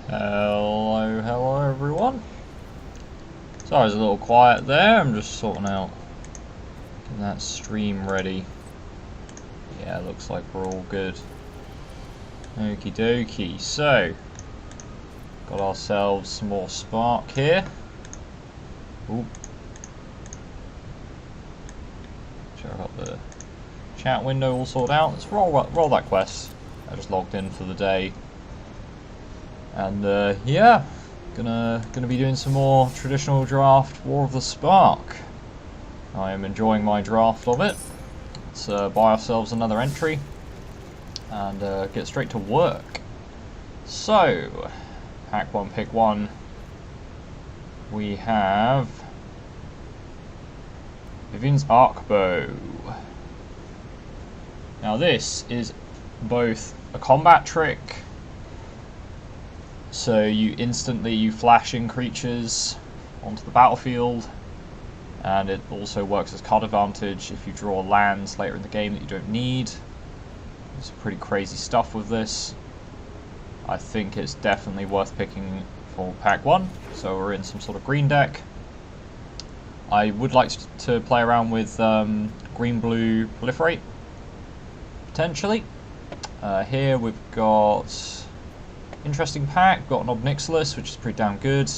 Hello everyone. Sorry, I was a little quiet there. I'm just sorting out getting that stream ready. Yeah, looks like we're all good. Okie dokie. So, got ourselves some more spark here. Ooh. Sure, I got the chat window all sorted out. Let's roll that quest. I just logged in for the day. And yeah, gonna be doing some more traditional draft War of the Spark. I am enjoying my draft of it. Let's buy ourselves another entry and get straight to work. So, pack one, pick one. We have Vivian's Arkbow. Now this is both a combat trick. So you flash in creatures onto the battlefield, and it also works as card advantage if you draw lands later in the game that you don't need. There's pretty crazy stuff with this. I think it's definitely worth picking for pack 1, so we're in some sort of green deck. I would like to play around with green-blue proliferate, potentially. Here we've got interesting pack. We've got an Obnixilis, which is pretty damn good.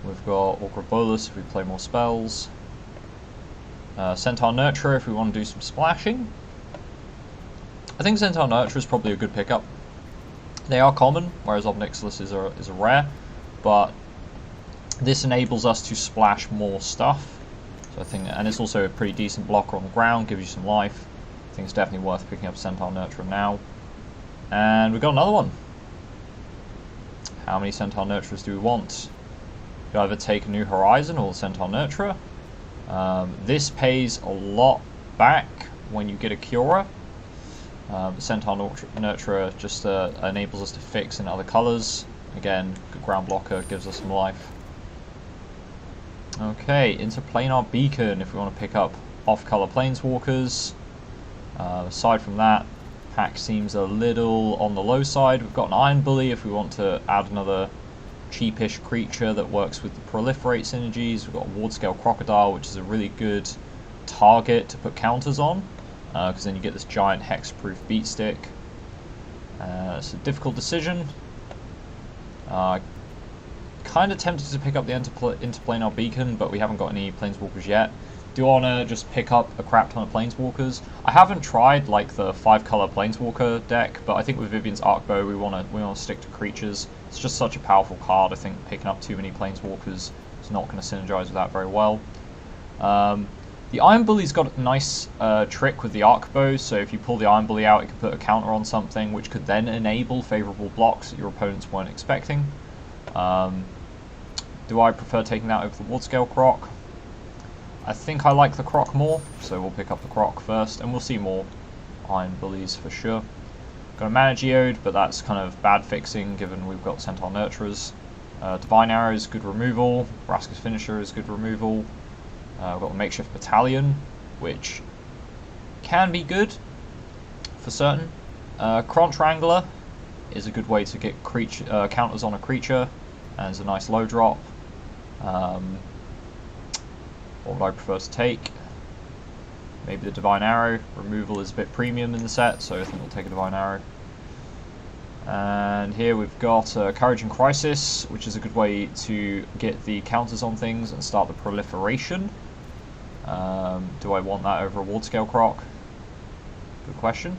We've got Arkbow if we play more spells. Centaur Nurturer if we want to do some splashing. I think Centaur Nurturer is probably a good pickup. They are common, whereas Obnixilis is a rare, but this enables us to splash more stuff. So I think, and it's also a pretty decent blocker on the ground, gives you some life. I think it's definitely worth picking up Centaur Nurturer now. And we've got another one. How many Centaur Nurturers do we want? You either take a New Horizon or the Centaur Nurturer. This pays a lot back when you get a Cura. Centaur Nurturer just enables us to fix in other colours. Again, good ground blocker, gives us some life. Okay, Interplanar Beacon if we want to pick up off-colour Planeswalkers. Aside from that, pack seems a little on the low side. We've got an Iron Bully if we want to add another cheapish creature that works with the proliferate synergies. We've got a Ward Scale Crocodile, which is a really good target to put counters on, because then you get this giant hexproof beat stick. It's a difficult decision. Kind of tempted to pick up the Interplanar Beacon, but we haven't got any Planeswalkers yet. Do want to just pick up a crap ton of Planeswalkers. I haven't tried like the 5-color Planeswalker deck, but I think with Vivian's Arkbow we want to stick to creatures. It's just such a powerful card. I think picking up too many Planeswalkers is not going to synergize with that very well. The Iron Bully's got a nice trick with the Arkbow, so if you pull the Iron Bully out, it can put a counter on something, which could then enable favorable blocks that your opponents weren't expecting. Do I prefer taking that over the Ward Scale Croc? I think I like the Croc more, so we'll pick up the Croc first, and we'll see more Iron Bullies for sure. Got a Mana Geode, but that's kind of bad fixing given we've got Centaur Nurturers. Divine Arrow is good removal, Vraska's Finisher is good removal. We've got the Makeshift Battalion, which can be good for certain. Crunch Wrangler is a good way to get counters on a creature, and it's a nice low drop. What would I prefer to take? Maybe the Divine Arrow. Removal is a bit premium in the set, so I think we'll take a Divine Arrow. And here we've got Courage in Crisis, which is a good way to get the counters on things and start the proliferation. Do I want that over a Ward Scale Croc? Good question.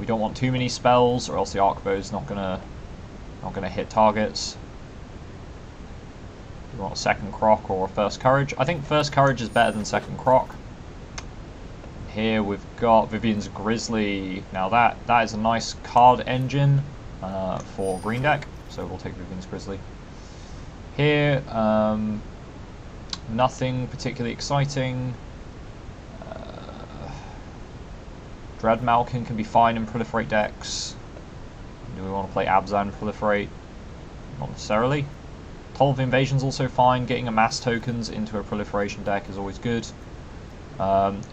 We don't want too many spells, or else the Arkbow is not gonna hit targets. We want a second Croc or a first Courage. I think first Courage is better than second Croc. Here we've got Vivian's Grizzly. Now that is a nice card engine for green deck, so we'll take Vivian's Grizzly. Here, nothing particularly exciting. Dread Malkin can be fine in proliferate decks. Do we want to play Abzan proliferate? Not necessarily. Toll of Invasion is also fine. Getting a mass tokens into a proliferation deck is always good.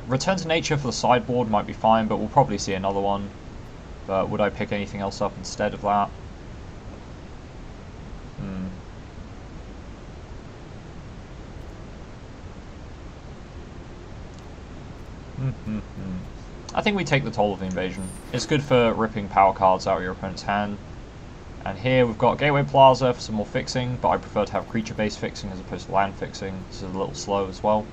Return to Nature for the sideboard might be fine, but we'll probably see another one. But would I pick anything else up instead of that? I think we take the Toll of the Invasion. It's good for ripping power cards out of your opponent's hand. And here we've got Gateway Plaza for some more fixing, but I prefer to have creature-based fixing as opposed to land fixing. This is a little slow as well.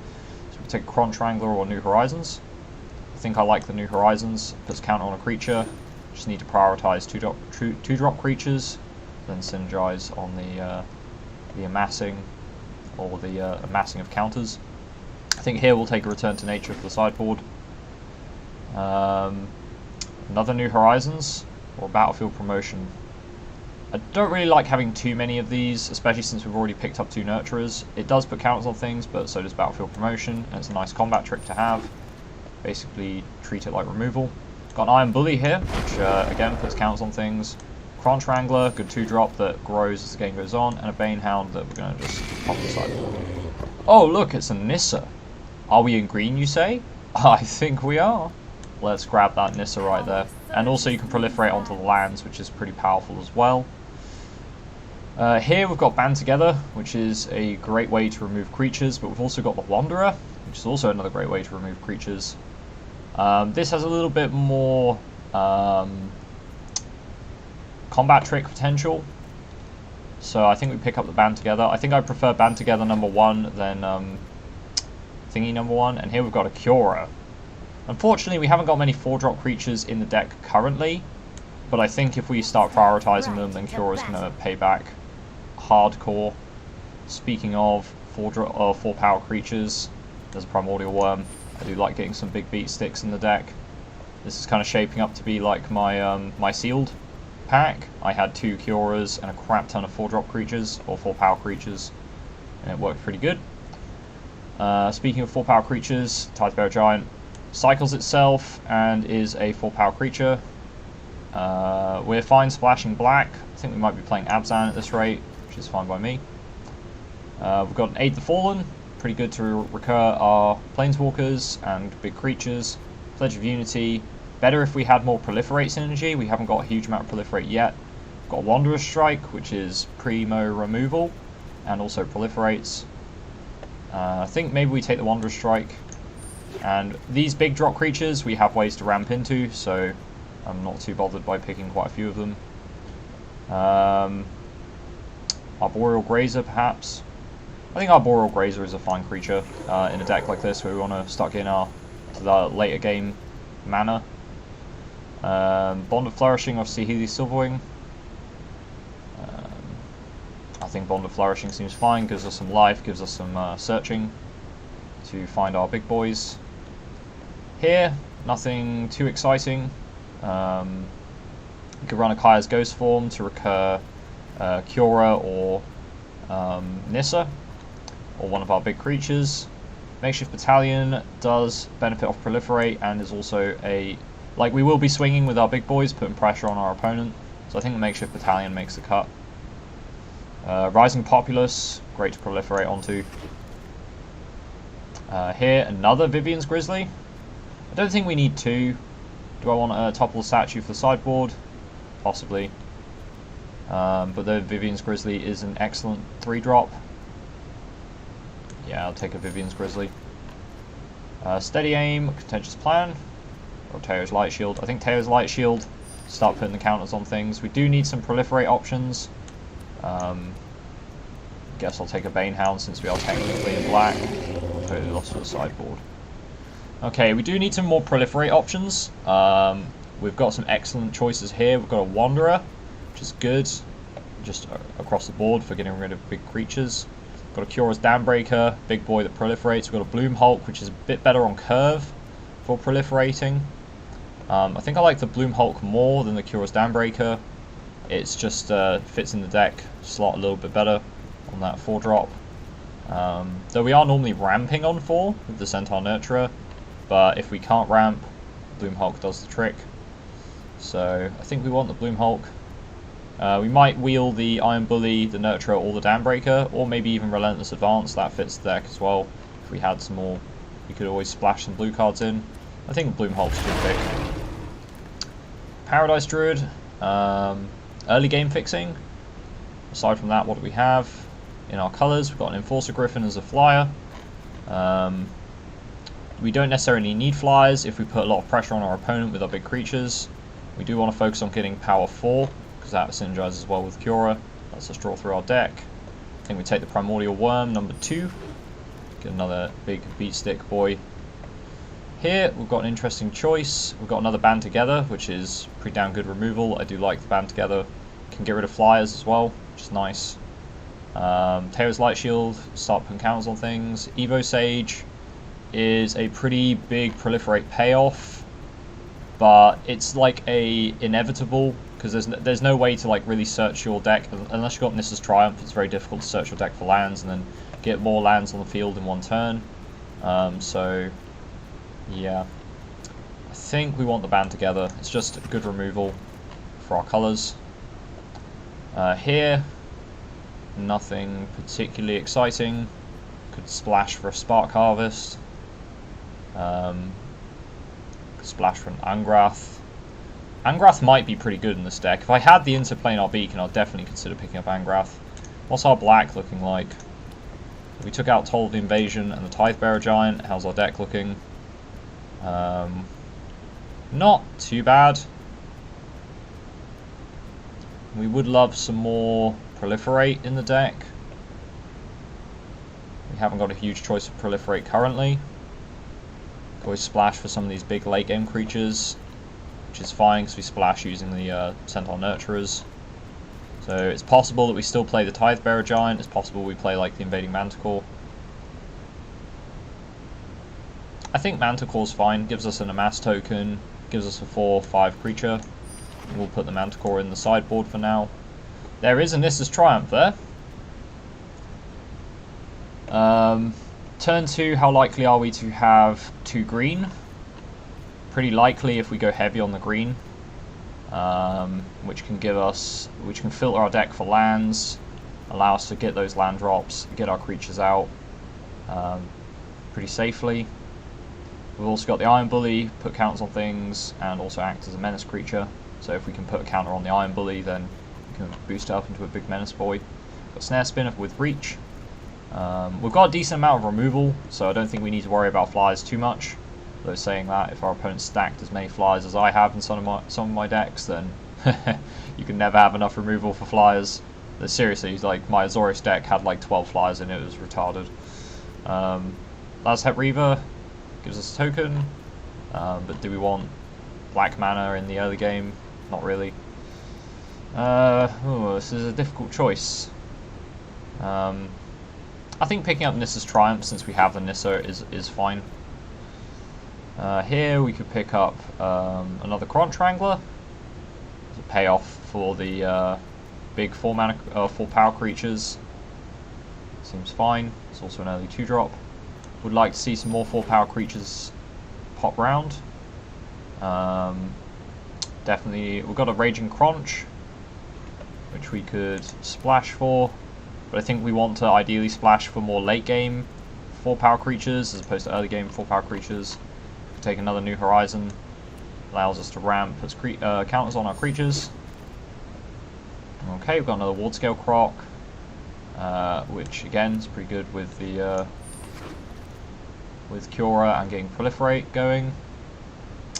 So we take Crunch Wrangler or New Horizons. I think I like the New Horizons. Puts counter on a creature. Just need to prioritize two-drop creatures, then synergize on the amassing or the amassing of counters. I think here we'll take a Return to Nature for the sideboard. Another New Horizons or Battlefield Promotion. I don't really like having too many of these, especially since we've already picked up 2 Nurturers. It does put counters on things, but so does Battlefield Promotion, and it's a nice combat trick to have. Basically, treat it like removal. Got an Iron Bully here, which again puts counters on things. Crunch Wrangler, good 2-drop that grows as the game goes on, and a Banehound that we're going to just pop the sideboard. Oh look, it's a Nissa. Are we in green, you say? I think we are. Let's grab that Nissa right there. And also you can proliferate onto the lands, which is pretty powerful as well. Here we've got Band Together, which is a great way to remove creatures, but we've also got the Wanderer, which is also another great way to remove creatures. This has a little bit more combat trick potential, so I think we pick up the Band Together. I think I prefer Band Together #1 than Thingy #1, and here we've got a Cura. Unfortunately, we haven't got many 4-drop creatures in the deck currently, but I think if we start prioritizing them, then Cura's going to pay back hardcore. Speaking of 4-power creatures, there's a Primordial Worm. I do like getting some big beat sticks in the deck. This is kind of shaping up to be like my my sealed pack. I had 2 Curas and a crap ton of 4-drop creatures, or 4-power creatures, and it worked pretty good. Speaking of 4-power creatures, Tidebearer Giant cycles itself and is a 4-power creature. We're fine splashing black. I think we might be playing Abzan at this rate, which is fine by me. We've got an Aid the Fallen, pretty good to recur our Planeswalkers and big creatures. Pledge of Unity, better if we had more Proliferate synergy. We haven't got a huge amount of Proliferate yet. We've got Wanderer's Strike, which is primo removal and also proliferates. I think maybe we take the Wanderer's Strike. And these big drop creatures we have ways to ramp into, so I'm not too bothered by picking quite a few of them. Arboreal Grazer, perhaps. I think Arboreal Grazer is a fine creature in a deck like this where we want to start getting to the later game mana. Bond of Flourishing, obviously Healy Silverwing. I think Bond of Flourishing seems fine, gives us some life, gives us some searching to find our big boys. Here, nothing too exciting. You could run a Kaya's Ghost form to recur Cura or Nissa, or one of our big creatures. Makeshift Battalion does benefit off Proliferate and is also a... like, we will be swinging with our big boys, putting pressure on our opponent, so I think the Makeshift Battalion makes the cut. Rising Populace, great to proliferate onto. Here, another Vivian's Grizzly. I don't think we need 2. Do I want a topple statue for the sideboard? Possibly. But the Vivian's Grizzly is an excellent 3-drop. Yeah, I'll take a Vivian's Grizzly. Steady Aim, Contentious Plan, or Teo's Light Shield. I think Teo's Light Shield, start putting the counters on things. We do need some Proliferate options. Guess I'll take a Banehound since we are technically in black. Totally lost for the sideboard. Okay, we do need some more Proliferate options. We've got some excellent choices here. We've got a Wanderer, which is good, just across the board for getting rid of big creatures. We've got a Cura's Dambreaker, big boy that proliferates. We've got a Bloom Hulk, which is a bit better on curve for proliferating. I think I like the Bloom Hulk more than the Cura's Dambreaker. It's just fits in the deck slot a little bit better on that 4-drop. Though we are normally ramping on 4 with the Centaur Nurturer, but if we can't ramp, Bloom Hulk does the trick. So I think we want the Bloom Hulk. We might wheel the Iron Bully, the Nurturer, or the Dambreaker, or maybe even Relentless Advance. That fits the deck as well. If we had some more, we could always splash some blue cards in. I think the Bloom Hulk's a good pick. Paradise Druid, early game fixing. Aside from that, what do we have in our colours? We've got an Enforcer Griffin as a flyer. We don't necessarily need flyers if we put a lot of pressure on our opponent with our big creatures. We do want to focus on getting power 4, because that synergizes well with Cura. Lets us draw through our deck. I think we take the Primordial Worm, number 2. Get another big beat stick boy. Here, we've got an interesting choice. We've got another Band Together, which is pretty damn good removal. I do like the Band Together. Can get rid of flyers as well, which is nice. Teo's Light Shield, start putting counters on things. Evo Sage is a pretty big proliferate payoff, but it's like a inevitable, because there's no way to like really search your deck unless you've got Nissa's Triumph. It's very difficult to search your deck for lands and then get more lands on the field in one turn. So yeah, I think we want the Band Together. It's just good removal for our colours. Here, nothing particularly exciting. Could splash for a Spark Harvest. Could splash for an Angrath. Angrath might be pretty good in this deck. If I had the Interplanar Beacon, I'd definitely consider picking up Angrath. What's our black looking like? We took out Toll of the Invasion and the Tidebearer Giant. How's our deck looking? Not too bad. We would love some more Proliferate in the deck. We haven't got a huge choice of Proliferate currently. Always splash for some of these big late game creatures, which is fine because we splash using the Centaur Nurturers. So it's possible that we still play the Tidebearer Giant. It's possible we play like the Invading Manticore. I think Manticore's fine. Gives us an Amass token. Gives us a 4/5 creature. We'll put the Manticore in the sideboard for now. There is a Nissa's Triumph there. Turn 2, how likely are we to have 2 green? Pretty likely if we go heavy on the green, which can filter our deck for lands, allow us to get those land drops, get our creatures out pretty safely. We've also got the Iron Bully, put counters on things, and also act as a menace creature. So if we can put a counter on the Iron Bully, then we can boost it up into a big menace boy. Got Snare Spinner with Reach. We've got a decent amount of removal, so I don't think we need to worry about flyers too much. Though saying that, if our opponent's stacked as many flyers as I have in some of my decks, then you can never have enough removal for flyers. But seriously, like my Azorius deck had like 12 flyers in it. It was retarded. Lazhead Reaver gives us a token, but do we want black mana in the early game? Not really. This is a difficult choice. I think picking up Nissa's Triumph, since we have the Nissa, is fine. Here we could pick up another Cron Strangler as a payoff for the big 4 power creatures. Seems fine. It's also an early 2-drop. Would like to see some more 4 power creatures pop round. Definitely, we've got a Raging Crunch, which we could splash for. But I think we want to ideally splash for more late game 4 power creatures as opposed to early game 4 power creatures. Take another New Horizon, allows us to ramp, puts counters on our creatures. Okay, we've got another Ward Scale Croc, which again is pretty good with the with Cura and getting Proliferate going.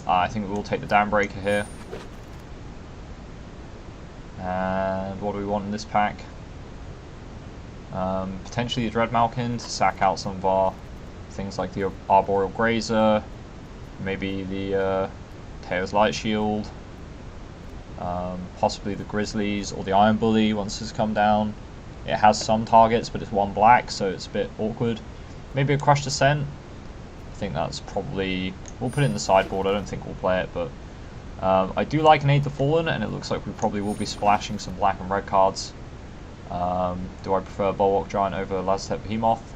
I think we will take the Dambreaker here. And what do we want in this pack? Potentially the Dread Malkin to sack out some of our things like the Arboreal Grazer, maybe the Teo's Light Shield, possibly the Grizzlies or the Iron Bully once it's come down. It has some targets, but it's 1 black, so it's a bit awkward. Maybe a Crushed Descent. I think that's probably... We'll put it in the sideboard. I don't think we'll play it, but I do like an Aid the Fallen, and it looks like we probably will be splashing some black and red cards. Do I prefer Bulwark Giant over Laztep Behemoth?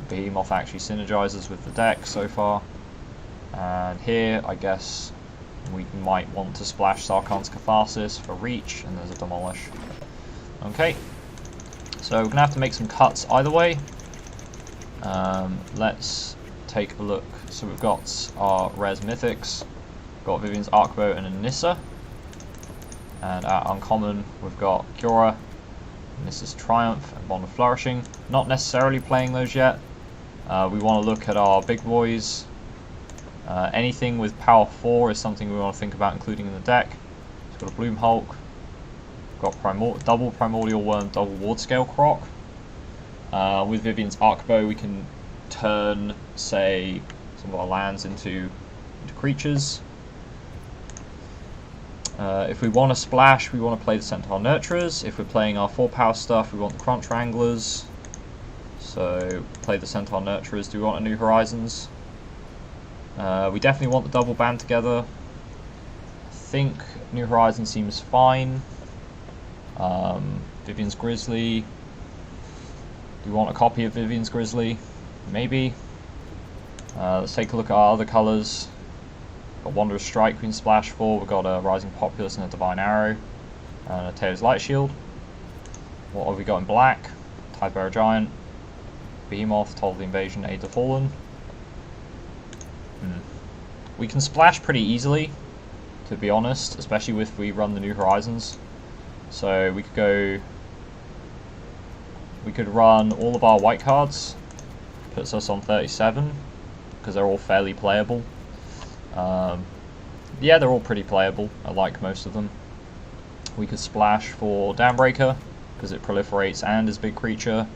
Behemoth actually synergizes with the deck so far. And here, I guess, we might want to splash Sarkhan's Catharsis for Reach, and there's a Demolish. Okay, so we're going to have to make some cuts either way. Let's take a look. So we've got our Res Mythics, we've got Vivian's Arkbow and a Nissa. And at Uncommon, we've got Cura, And this is Triumph and Bond of Flourishing. Not necessarily playing those yet. We want to look at our big boys. Anything with power 4 is something we want to think about including in the deck. So we've got a Bloom Hulk, we've got double Primordial Worm, double Ward Scale Croc. With Vivian's Arkbow we can turn, say, some of our lands into creatures. If we want to splash, we want to play the Centaur Nurturers. If we're playing our 4 power stuff, we want the Crunch Wranglers. So play the Centaur Nurturers. Do we want a New Horizons? We definitely want the double band together. I think New Horizons seems fine. Vivian's Grizzly. Do we want a copy of Vivian's Grizzly? Maybe. Let's take a look at our other colours. Got Wanderer's Strike we can splash for. We've got a Rising Populace and a Divine Arrow. And a Taylor's Light Shield. What have we got in black? Tidebearer Giant. Behemoth, Toll of the Invasion, Aid the Fallen. We can splash pretty easily, to be honest, especially if we run the New Horizons. So we could run all of our white cards, puts us on 37, because they're all fairly playable. Yeah, they're all pretty playable. I like most of them. We could splash for Dambreaker, because it proliferates and is a big creature.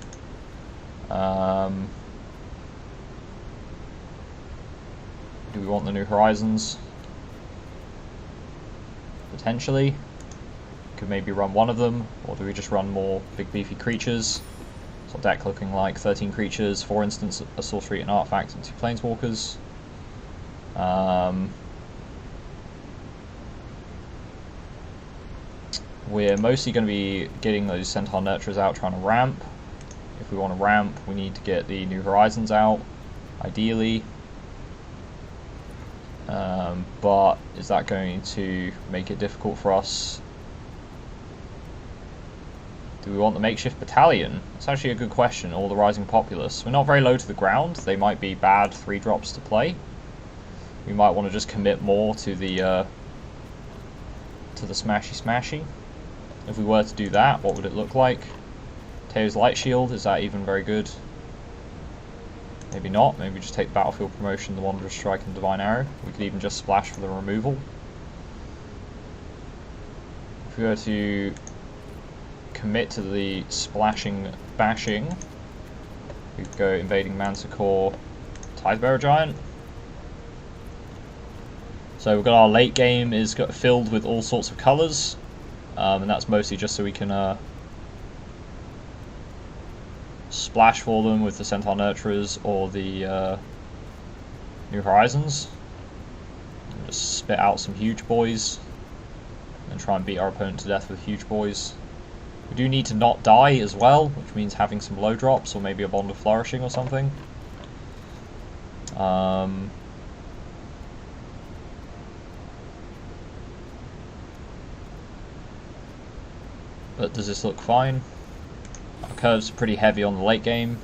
Do we want the New Horizons? Potentially. Could maybe run one of them, or do we just run more big beefy creatures? So deck looking like 13 creatures, 4 instants, a sorcery, an artifact, and 2 planeswalkers. We're mostly going to be getting those Centaur Nurturers out, trying to ramp. If we want to ramp, we need to get the New Horizons out, ideally. But is that going to make it difficult for us? Do we want the Makeshift Battalion? That's actually a good question, or the Rising Populace. We're not very low to the ground. They might be bad 3-drops to play. We might want to just commit more to the smashy. If we were to do that, what would it look like? Taylor's Light Shield, is that even very good? Maybe not. Maybe just take the Battlefield Promotion, the Wanderer's Strike, and Divine Arrow. We could even just splash for the removal. If we were to commit to the splashing bashing, we could go Invading Manticore, Tidebearer Giant. So we've got our late game is filled with all sorts of colours, and that's mostly just so we can splash for them with the Centaur Nurturers or the New Horizons. And just spit out some huge boys and try and beat our opponent to death with huge boys. We do need to not die as well, which means having some low drops or maybe a Bond of Flourishing or something. But does this look fine? Our curve's pretty heavy on the late game,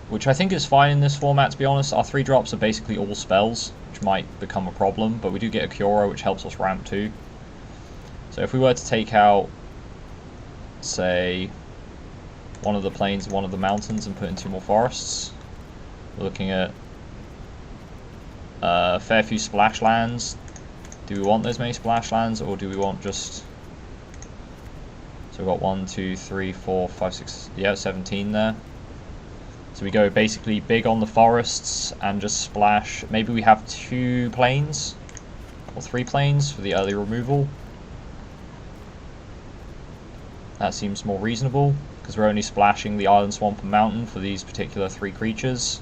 which I think is fine in this format, to be honest. Our 3-drops are basically all spells, which might become a problem, but we do get a Cura, which helps us ramp too. So if we were to take out, say, one of the plains and one of the mountains and put in 2 more forests, we're looking at a fair few splash lands. Do we want those many splash lands, or do we want just... So we've got 1, 2, 3, 4, 5, 6, yeah, 17 there. So we go basically big on the forests and just splash. Maybe we have 2 plains or 3 plains for the early removal. That seems more reasonable, because we're only splashing the Island, Swamp, and Mountain for these particular 3 creatures,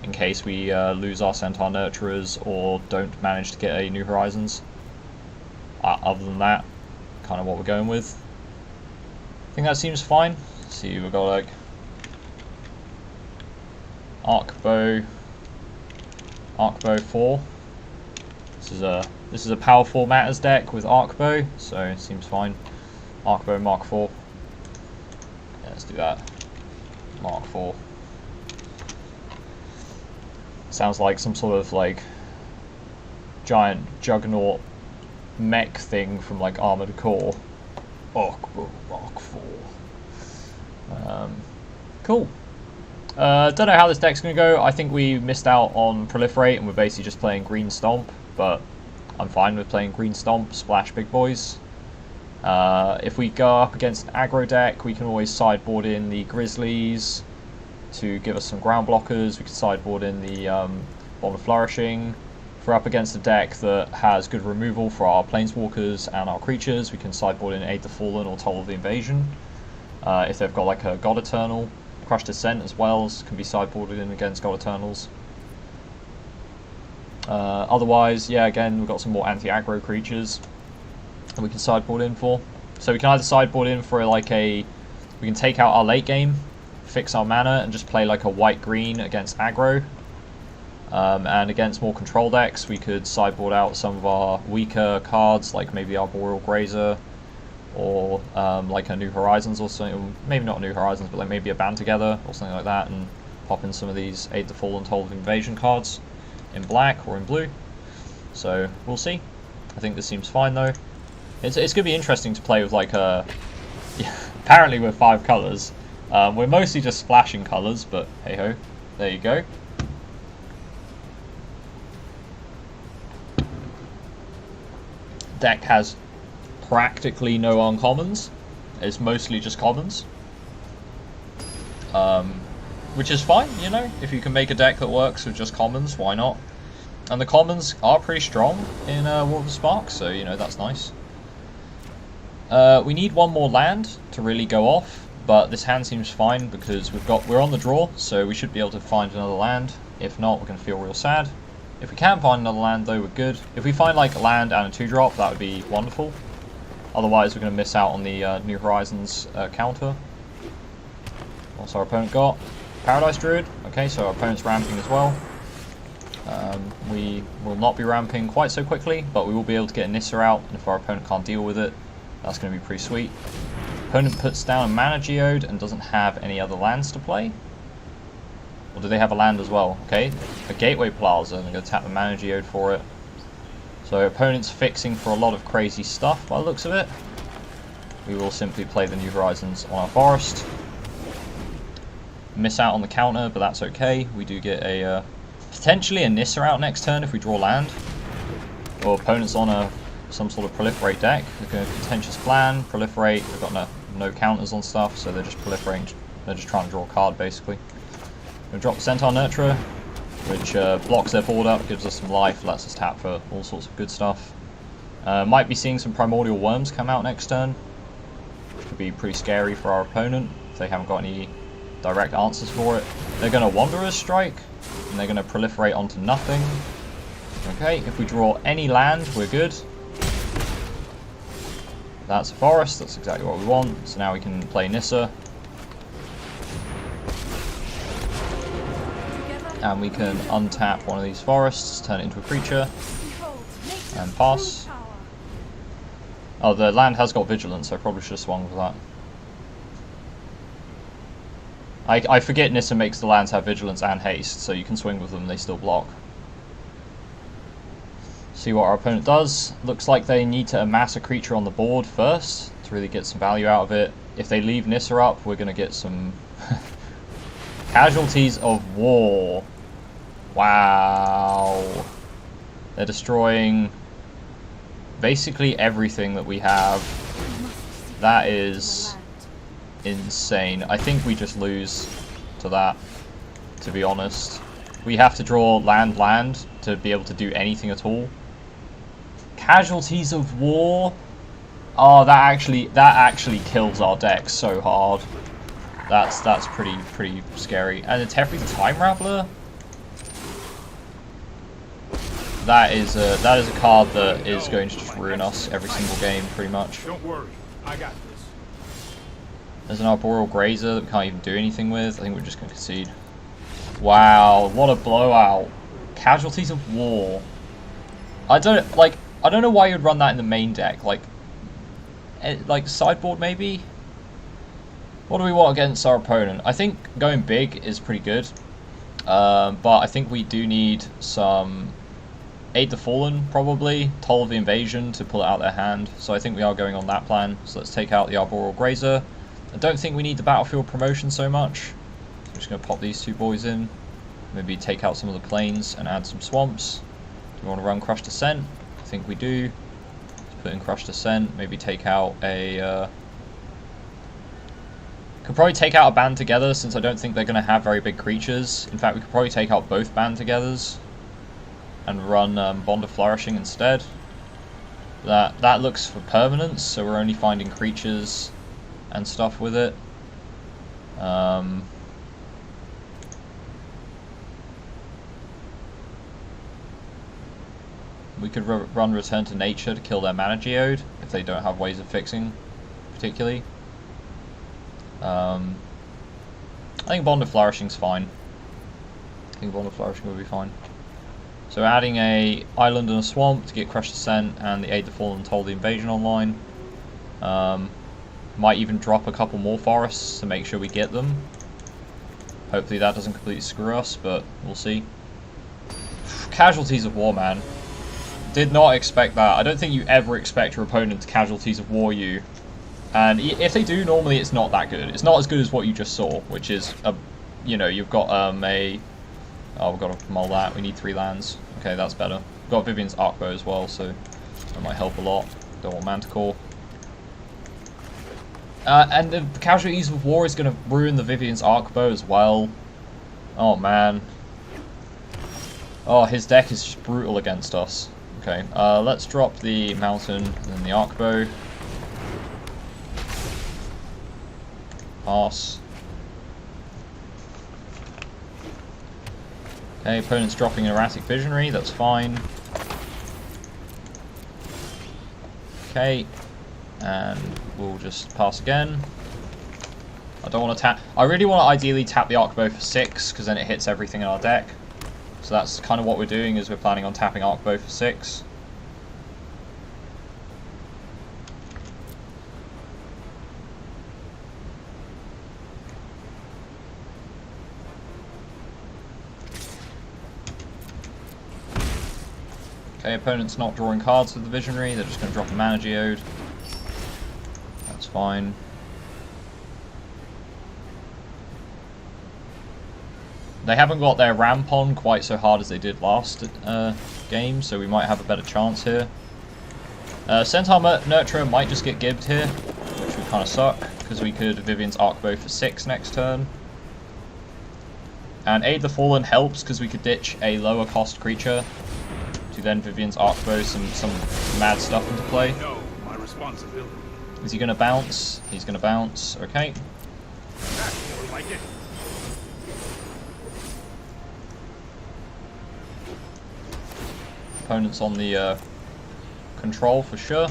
in case we lose our Centaur Nurturers or don't manage to get a New Horizons. Other than that, kind of what we're going with. I think that seems fine. Let's see, we've got like Arkbow 4. This is a power 4 matters deck with Arkbow, so it seems fine. Arkbow Mark 4. Yeah, let's do that. Mark 4. Sounds like some sort of like giant juggernaut mech thing from like Armored Core. Arkbow Mark 4. Cool. Don't know how this deck's going to go. I think we missed out on Proliferate and we're basically just playing Green Stomp, but I'm fine with playing Green Stomp, splash big boys. If we go up against an aggro deck, we can always sideboard in the Grizzlies to give us some ground blockers. We can sideboard in the Bond of Flourishing. If we're up against a deck that has good removal for our Planeswalkers and our creatures, we can sideboard in Aid the Fallen or Toll of the Invasion. If they've got like a God Eternal, Crushed Descent as well can be sideboarded in against God Eternals. Otherwise, yeah, again, we've got some more anti-aggro creatures that we can sideboard in for. So we can either sideboard in for like we can take out our late game, fix our mana, and just play like a white-green against aggro. And against more control decks, we could sideboard out some of our weaker cards, like maybe our Boreal Grazer, or like a New Horizons or something. Maybe not New Horizons, but like maybe a Band Together or something like that, and pop in some of these Aid the Fallen, Toll of Invasion cards in black or in blue. So we'll see. I think this seems fine though. It's going to be interesting to play with like a... apparently we're 5 colours. We're mostly just splashing colours, but hey ho, there you go. Deck has practically no uncommons. It's mostly just commons. Which is fine, you know, if you can make a deck that works with just commons, why not? And the commons are pretty strong in War of the Spark, so you know, that's nice. We need one more land to really go off, but this hand seems fine because we're on the draw, so we should be able to find another land. If not, we're going to feel real sad. If we can find another land though, we're good. If we find like a land and a 2-drop, that would be wonderful. Otherwise, we're going to miss out on the New Horizons counter. What's our opponent got? Paradise Druid. Okay, so our opponent's ramping as well. We will not be ramping quite so quickly, but we will be able to get a Nissa out, and if our opponent can't deal with it, that's going to be pretty sweet. Opponent puts down a Mana Geode and doesn't have any other lands to play. Or do they have a land as well? Okay, a Gateway Plaza, and they're going to tap the Mana Geode for it. So opponent's fixing for a lot of crazy stuff by the looks of it. We will simply play the New Horizons on our forest. Miss out on the counter, but that's okay. We do get a potentially a Nissa out next turn if we draw land. Or opponent's on some sort of Proliferate deck. They're going to Contentious Plan, Proliferate. They've got no counters on stuff, so they're just proliferating. They're just trying to draw a card basically. We'll drop Centaur Nurturer, which blocks their board up, gives us some life, lets us tap for all sorts of good stuff. Might be seeing some Primordial Worms come out next turn, which could be pretty scary for our opponent if they haven't got any direct answers for it. They're going to Wanderer's Strike, and they're going to proliferate onto nothing. Okay, if we draw any land, we're good. That's a forest, that's exactly what we want. So now we can play Nissa. And we can untap one of these forests, turn it into a creature, and pass. Oh, the land has got Vigilance, so I probably should have swung for that. I forget Nissa makes the lands have Vigilance and Haste, so you can swing with them, they still block. See what our opponent does. Looks like they need to amass a creature on the board first to really get some value out of it. If they leave Nissa up, we're going to get some Casualties of War. Wow. They're destroying basically everything that we have. That is insane. I think we just lose to that, to be honest. We have to draw land to be able to do anything at all. Casualties of War. Oh, that actually kills our deck so hard. That's pretty scary. And a Teferi the Time Raveler. That is a card that is going to just ruin us every single game, pretty much. Don't worry, I got this. There's an Arboreal Grazer that we can't even do anything with. I think we're just going to concede. Wow, what a blowout! Casualties of War. I don't know why you'd run that in the main deck. Like sideboard maybe. What do we want against our opponent? I think going big is pretty good, but I think we do need some Aid the Fallen, probably. Toll of the Invasion to pull it out their hand. So I think we are going on that plan. So let's take out the Arboreal Grazer. I don't think we need the battlefield promotion so much. So I'm just going to pop these two boys in. Maybe take out some of the plains and add some swamps. Do we want to run Crush Descent? I think we do. Let's put in Crush Descent. Maybe take out a... Could probably take out a Band Together, since I don't think they're going to have very big creatures. In fact, we could probably take out both Band Togethers and run Bond of Flourishing instead. That looks for permanence, so we're only finding creatures and stuff with it. We could run Return to Nature to kill their Mana Geode, if they don't have ways of fixing, particularly. I think Bond of Flourishing's fine. I think Bond of Flourishing would be fine. So adding a island and a swamp to get Crush Descent and the Aid the Fallen and Toll the Invasion online. Might even drop a couple more forests to make sure we get them. Hopefully that doesn't completely screw us, but we'll see. Casualties of War, man. Did not expect that. I don't think you ever expect your opponent to Casualties of War you. And if they do, normally it's not that good. It's not as good as what you just saw, which is, you know, you've got a... Oh, we've got to mull that. We need 3 lands. Okay, that's better. We've got Vivian's Arkbow as well, so that might help a lot. Don't want Manticore. And the Casualties of War is going to ruin the Vivian's Arkbow as well. Oh, man. Oh, his deck is just brutal against us. Okay, let's drop the Mountain and then the Arkbow. Pass. Okay, opponent's dropping an Erratic Visionary, that's fine. Okay, and we'll just pass again. I don't want to tap... I really want to ideally tap the Arkbow for 6, because then it hits everything in our deck. So that's kind of what we're doing, is we're planning on tapping Arkbow for 6. Okay, opponent's not drawing cards with the Visionary, they're just going to drop a Mana Geode. That's fine. They haven't got their Rampon quite so hard as they did last game, so we might have a better chance here. Centaur Nurturer might just get gibbed here, which would kind of suck, because we could Vivian's Arkbow for 6 next turn. And Aid the Fallen helps, because we could ditch a lower cost creature to then Vivian's Arkbow some mad stuff into play. No, my responsibility. Is he going to bounce? He's going to bounce. Okay. That's more like it. Opponent's on the control for sure.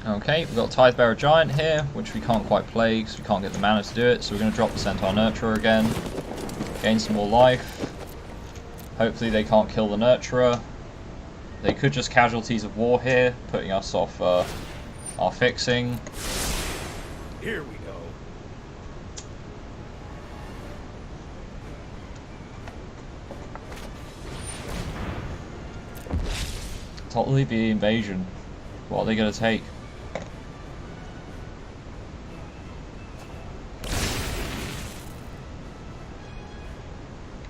Okay, we've got Tidebearer Giant here, which we can't quite play because we can't get the mana to do it, so we're going to drop the Centaur Nurturer again, gain some more life. Hopefully they can't kill the Nurturer. They could just Casualties of War here, putting us off our fixing. Here we go. Totally the invasion. What are they going to take?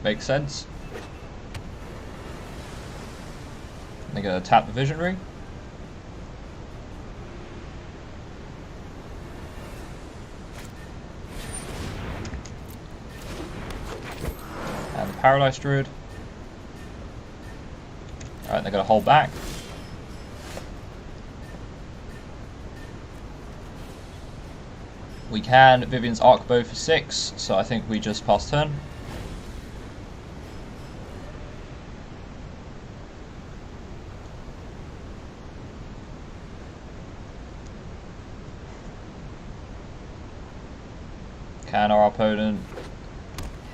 Makes sense. They're going to tap the Visionary. And the Paralyzed Druid. Alright, they're going to hold back. We can Vivian's Arkbow for 6, so I think we just pass turn. Can our opponent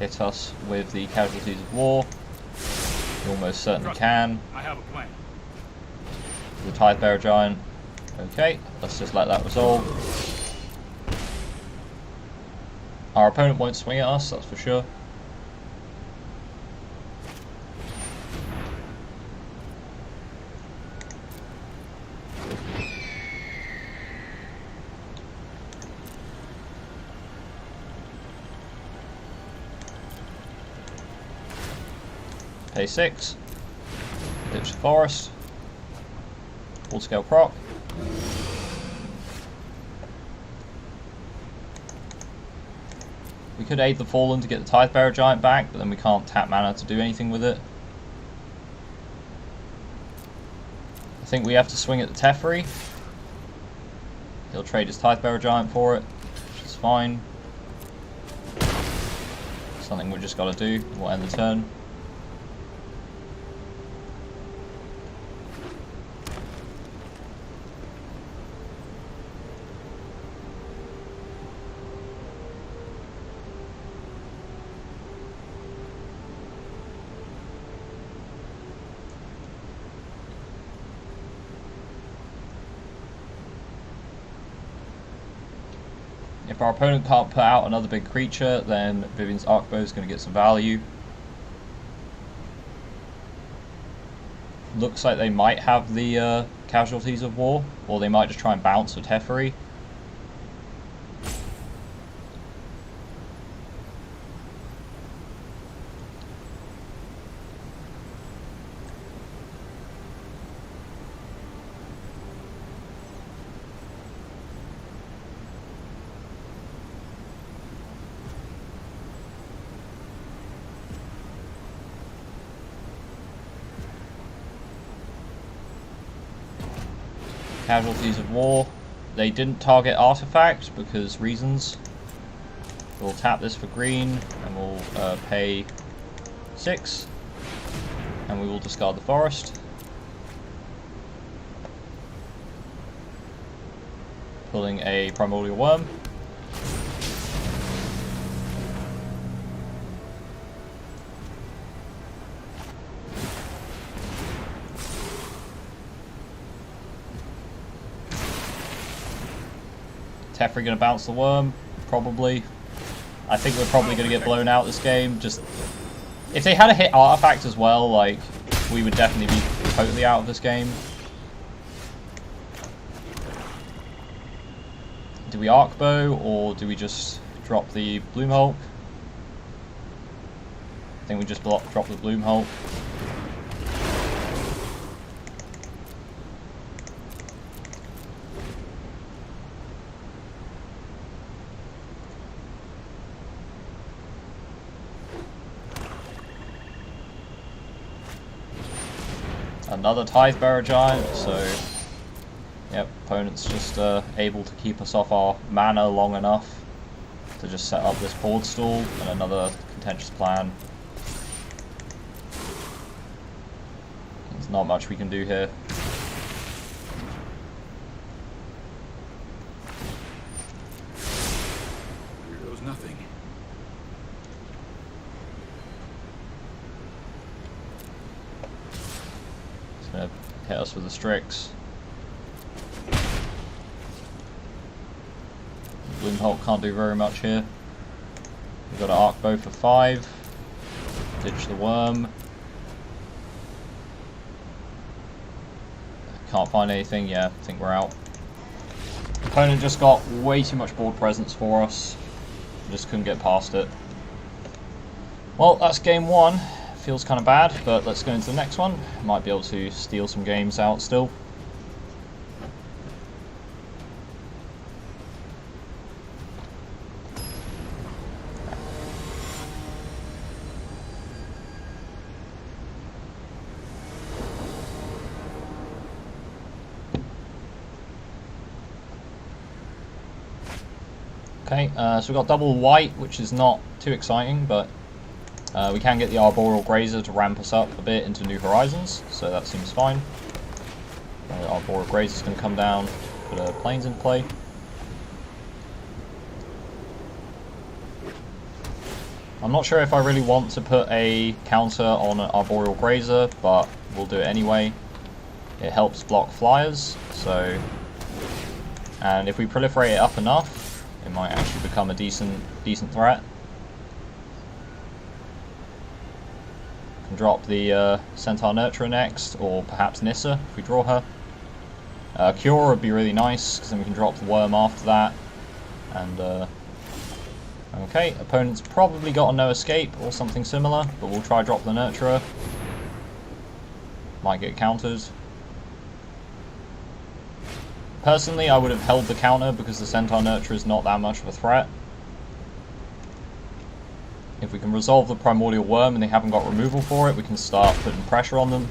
hit us with the Casualties of War? He almost certainly can. I have a plan. The Tidebearer Giant. Okay, let's just let that resolve. Our opponent won't swing at us, that's for sure. Pay 6. Ditch the forest. Full scale proc. We could aid the Fallen to get the Tidebearer Giant back, but then we can't tap mana to do anything with it. I think we have to swing at the Teferi. He'll trade his Tidebearer Giant for it, which is fine. Something we just got to do. We'll end the turn. If our opponent can't put out another big creature, then Vivian's Arkbow is going to get some value. Looks like they might have the Casualties of War, or they might just try and bounce with Teferi. Casualties of War. They didn't target Artifact because reasons. We'll tap this for green and we'll pay 6. And we will discard the forest. Pulling a Primordial Worm. Teferi gonna bounce the worm? Probably. I think we're probably gonna get blown out this game. Just if they had a hit artifact as well, like we would definitely be totally out of this game. Do we Arkbow or do we just drop the Bloomhulk? I think we just drop the Bloomhulk. Another Tidebearer Giant, so yep, opponent's just able to keep us off our mana long enough to just set up this board stall and another contentious plan. There's not much we can do here. Here goes nothing. Gonna hit us with the Strix. Bloomhulk can't do very much here. We've got an Arkbow for 5. Ditch the worm. Can't find anything, yeah, I think we're out. Opponent just got way too much board presence for us. Just couldn't get past it. Well, that's game 1. Feels kind of bad, but let's go into the next one. Might be able to steal some games out still. Okay, so we've got double white, which is not too exciting, but we can get the Arboreal Grazer to ramp us up a bit into New Horizons, so that seems fine. Arboreal Grazer is going to come down, put planes in play. I'm not sure if I really want to put a counter on an Arboreal Grazer, but we'll do it anyway. It helps block flyers, so... And if we proliferate it up enough, it might actually become a decent threat. Can drop the Centaur Nurturer next, or perhaps Nissa if we draw her. Cure would be really nice, because then we can drop the worm after that. And okay, opponent's probably got a no escape or something similar, but we'll try drop the Nurturer. Might get countered. Personally, I would have held the counter because the Centaur Nurturer is not that much of a threat. If we can resolve the Primordial Worm and they haven't got removal for it, we can start putting pressure on them.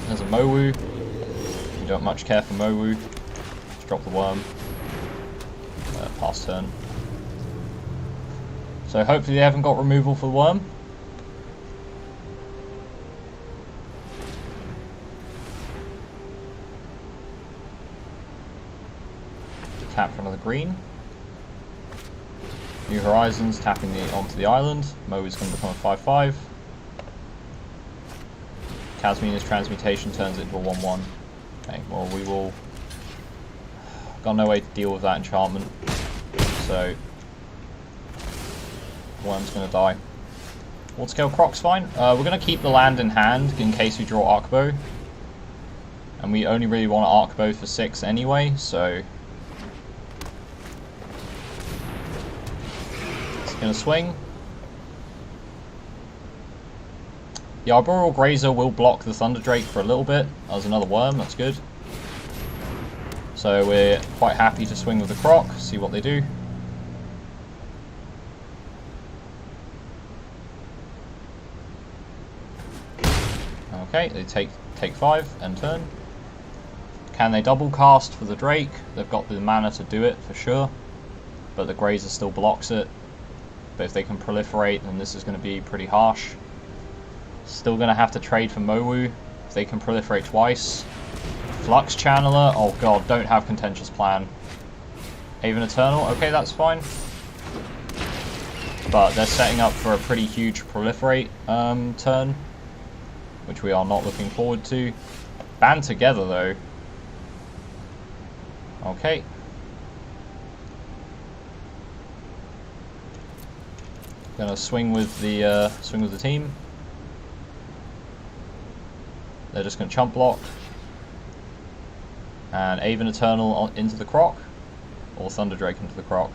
There's a Mowu. We don't much care for Mowu. Let's drop the worm. Pass turn. So hopefully they haven't got removal for the worm. Tap for another green. New Horizons, tapping onto the island. Mowu's going to become a 5/5. Casmina's Transmutation turns it into a 1/1. Okay, well we will... Got no way to deal with that enchantment. So... Worm's going to die. Water Scale Croc's fine. We're going to keep the land in hand in case we draw Arkbow. And we only really want Arkbow for 6 anyway, so... Gonna swing. The Arboreal Grazer will block the Thunder Drake for a little bit. There's another worm, that's good. So we're quite happy to swing with the Croc, see what they do. Okay, they take 5, end turn. Can they double cast for the Drake? They've got the mana to do it for sure, but the Grazer still blocks it. But if they can proliferate, then this is going to be pretty harsh. Still going to have to trade for Mowu if they can proliferate twice. Flux Channeler, oh god, don't have Contentious Plan. Haven Eternal, okay, that's fine. But they're setting up for a pretty huge proliferate turn, which we are not looking forward to. Band together though. Okay. Gonna swing with the team. They're just gonna chump block. And Haven Eternal into the Croc. Or Thunder Drake into the Croc.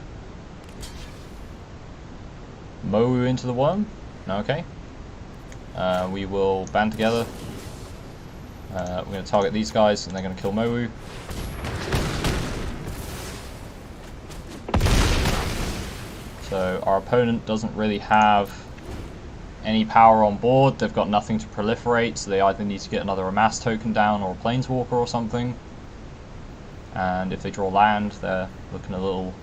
Mowu into the worm. Okay. We will band together. We're gonna target these guys and they're gonna kill Mowu. So our opponent doesn't really have any power on board. They've got nothing to proliferate, so they either need to get another Amass token down or a Planeswalker or something. And if they draw land, they're looking a little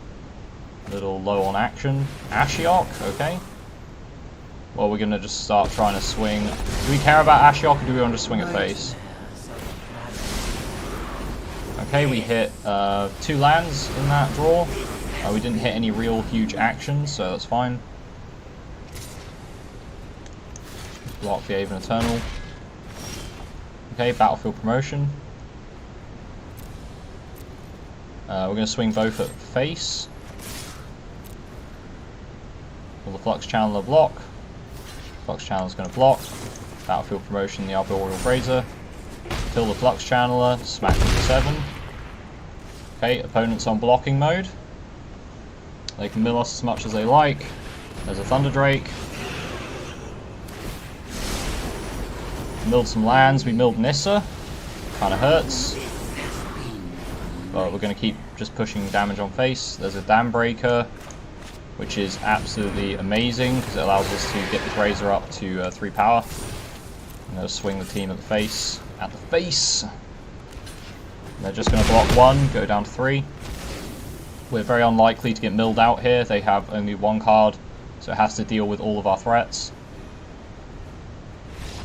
low on action. Ashiok, okay. Well, we're gonna just start trying to swing. Do we care about Ashiok or do we want to swing at face? Okay, we hit 2 lands in that draw. We didn't hit any real huge actions, so that's fine. Block the Haven Eternal. Okay, Battlefield Promotion. We're going to swing both at face. Will the Flux Channeler block? Flux Channeler's going to block. Battlefield Promotion, the Arboreal Grazer. Kill the Flux Channeler, smack him for 7. Okay, opponent's on blocking mode. They can mill us as much as they like. There's a Thunder Drake. Milled some lands. We milled Nissa. Kind of hurts. But we're going to keep just pushing damage on face. There's a Dam Breaker, which is absolutely amazing because it allows us to get the Grazer up to 3 power. I'm going to swing the team at the face. At the face! They're just going to block 1, go down to 3. We're very unlikely to get milled out here. They have only 1 card, so it has to deal with all of our threats.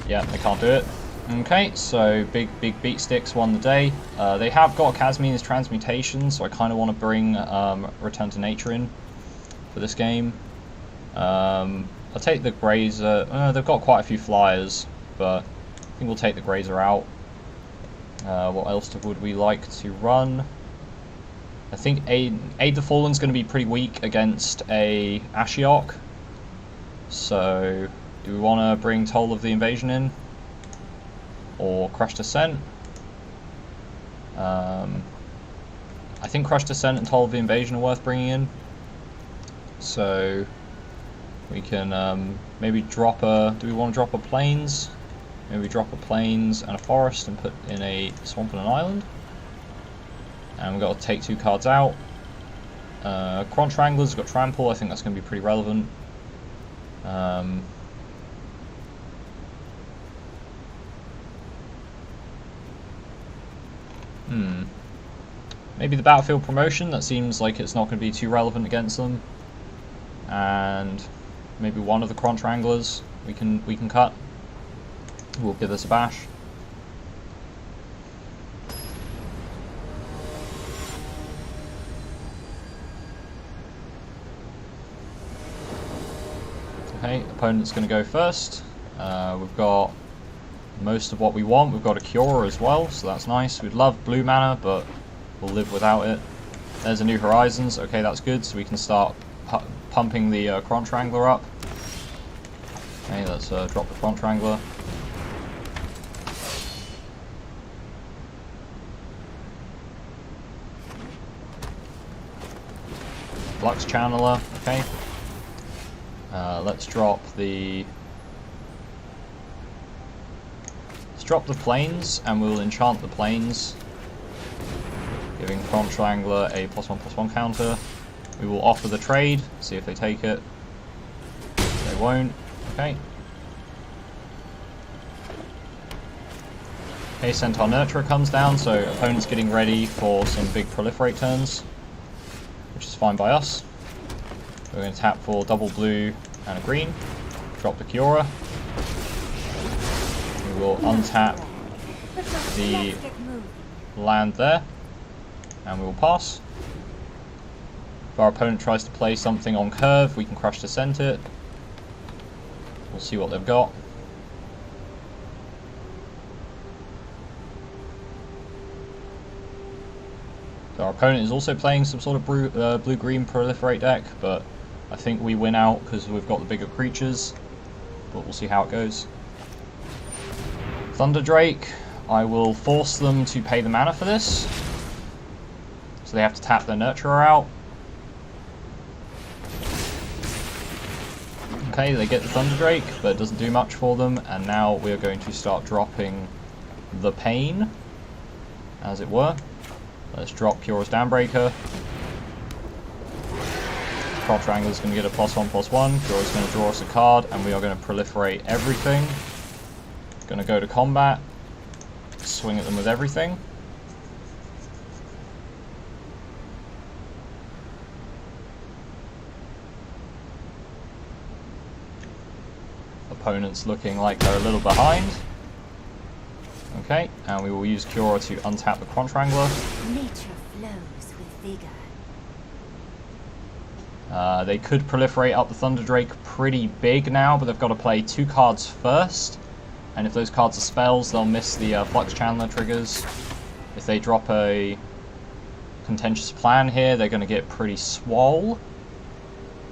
Yeah, they can't do it. Okay, so big beat sticks won the day. They have got Casmina's Transmutation, so I kind of want to bring Return to Nature in for this game. I'll take the Grazer. They've got quite a few flyers, but I think we'll take the Grazer out. What else would we like to run? I think Aid the Fallen's going to be pretty weak against a Ashiok. So, do we want to bring Toll of the Invasion in? Or Crush Descent? I think Crush Descent and Toll of the Invasion are worth bringing in. So, we can maybe drop a... Do we want to drop a Plains? Maybe drop a Plains and a Forest and put in a Swamp and an Island. And we've got to take 2 cards out. Crunch Wranglers, we've got Trample, I think that's going to be pretty relevant. Maybe the Battlefield Promotion, that seems like it's not going to be too relevant against them. And maybe one of the Crunch Wranglers we can cut. Will give us a bash. Okay, opponent's going to go first. We've got most of what we want. We've got a Cure as well, so that's nice. We'd love blue mana, but we'll live without it. There's a New Horizons. Okay, that's good, so we can start pumping the Crunch Wrangler up. Okay, let's drop the Crunch Wrangler. Flux Channeler, okay. Let's drop the Plains, and we'll enchant the Plains, giving Crunch Wrangler a +1/+1 counter. We will offer the trade, see if they take it. They won't. Okay. Okay, Centaur Nurturer comes down, so opponent's getting ready for some big proliferate turns, which is fine by us. We're going to tap for double blue and a green, drop the Kiora. We will untap the land there, and we will pass. If our opponent tries to play something on curve, we can Crush Descent it. We'll see what they've got. So our opponent is also playing some sort of blue-green proliferate deck, but I think we win out because we've got the bigger creatures, but we'll see how it goes. Thunder Drake, I will force them to pay the mana for this. So they have to tap their Nurturer out. Okay, they get the Thunder Drake, but it doesn't do much for them, and now we are going to start dropping the Pain, as it were. Let's drop Kyora's Downbreaker. Crunch Wrangler's going to get a +1/+1. Kyora's going to draw us a card, and we are going to proliferate everything. Going to go to combat, swing at them with everything. Opponent's looking like they're a little behind. Okay, and we will use Kiora to untap the Crunch Wrangler. Nature flows with vigor. They could proliferate up the Thunder Drake pretty big now, but they've got to play 2 cards first. And if those cards are spells, they'll miss the Flux Channeler triggers. If they drop a Contentious Plan here, they're going to get pretty swole.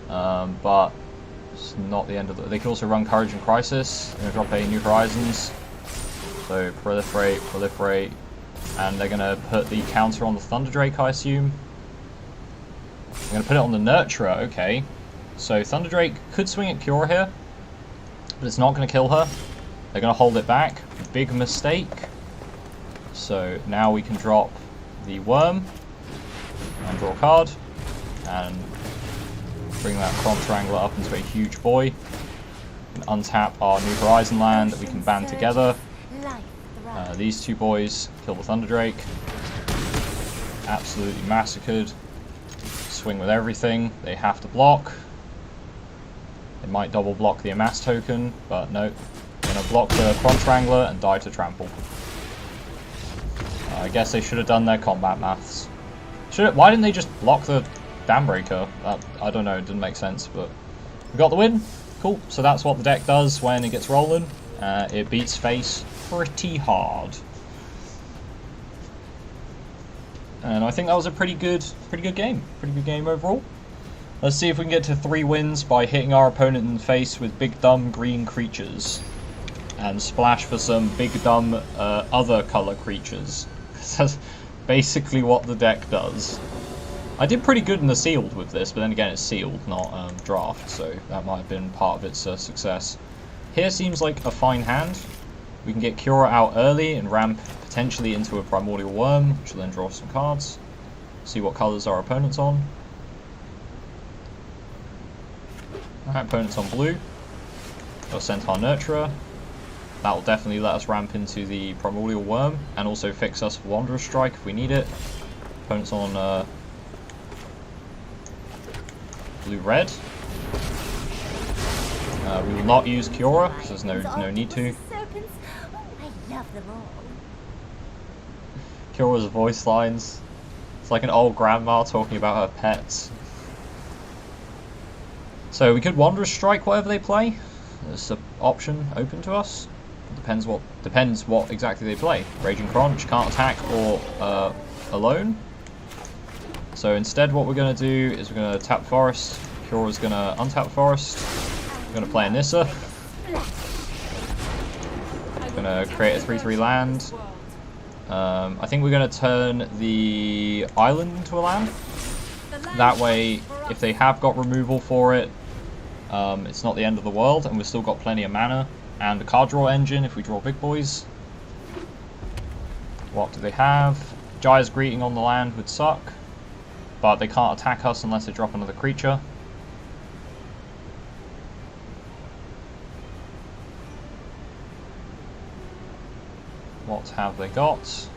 But it's not the end of the... They could also run Courage and Crisis. They're going to drop a New Horizons. So proliferate, and they're going to put the counter on the Thunder Drake, I assume. They're going to put it on the Nurturer, okay. So Thunder Drake could swing at Cure here, but it's not going to kill her. They're going to hold it back. Big mistake. So now we can drop the Worm, and draw a card, and bring that Crunch Wrangler up into a huge boy. And untap our New Horizon land that we can band together. These 2 boys kill the Thunder Drake. Absolutely massacred. Swing with everything. They have to block. They might double block the Amass token, but no. They're going to block the Crunch Wrangler and die to Trample. I guess they should have done their combat maths. Why didn't they just block the Downbreaker? I don't know, it didn't make sense, but we got the win. Cool. So that's what the deck does when it gets rolling. It beats face pretty hard. And I think that was a pretty good game. Pretty good game overall. Let's see if we can get to 3 wins by hitting our opponent in the face with big dumb green creatures. And splash for some big dumb other colour creatures. That's basically what the deck does. I did pretty good in the sealed with this, but then again it's sealed, not draft, so that might have been part of its success. Here seems like a fine hand. We can get Cura out early and ramp potentially into a Primordial Worm, which will then draw some cards. See what colours our opponent's on. Alright, opponent's on blue. Got a Centaur Nurturer. That will definitely let us ramp into the Primordial Worm, and also fix us for Wanderer's Strike if we need it. Opponent's on blue-red. We will not use Cura, because there's no need to. I love them all. Cura's voice lines. It's like an old grandma talking about her pets. So we could Wanderer's Strike whatever they play. There's an option open to us. Depends what exactly they play. Raging Crunch, can't attack or alone. So instead what we're going to do is we're going to tap Forest. Cura's going to untap Forest. We're going to play a Nissa. We're going to create a 3/3 land. I think we're going to turn the island into a land. That way, if they have got removal for it, it's not the end of the world, and we've still got plenty of mana. And a card draw engine if we draw big boys. What do they have? Jaya's Greeting on the land would suck, but they can't attack us unless they drop another creature. What have they got?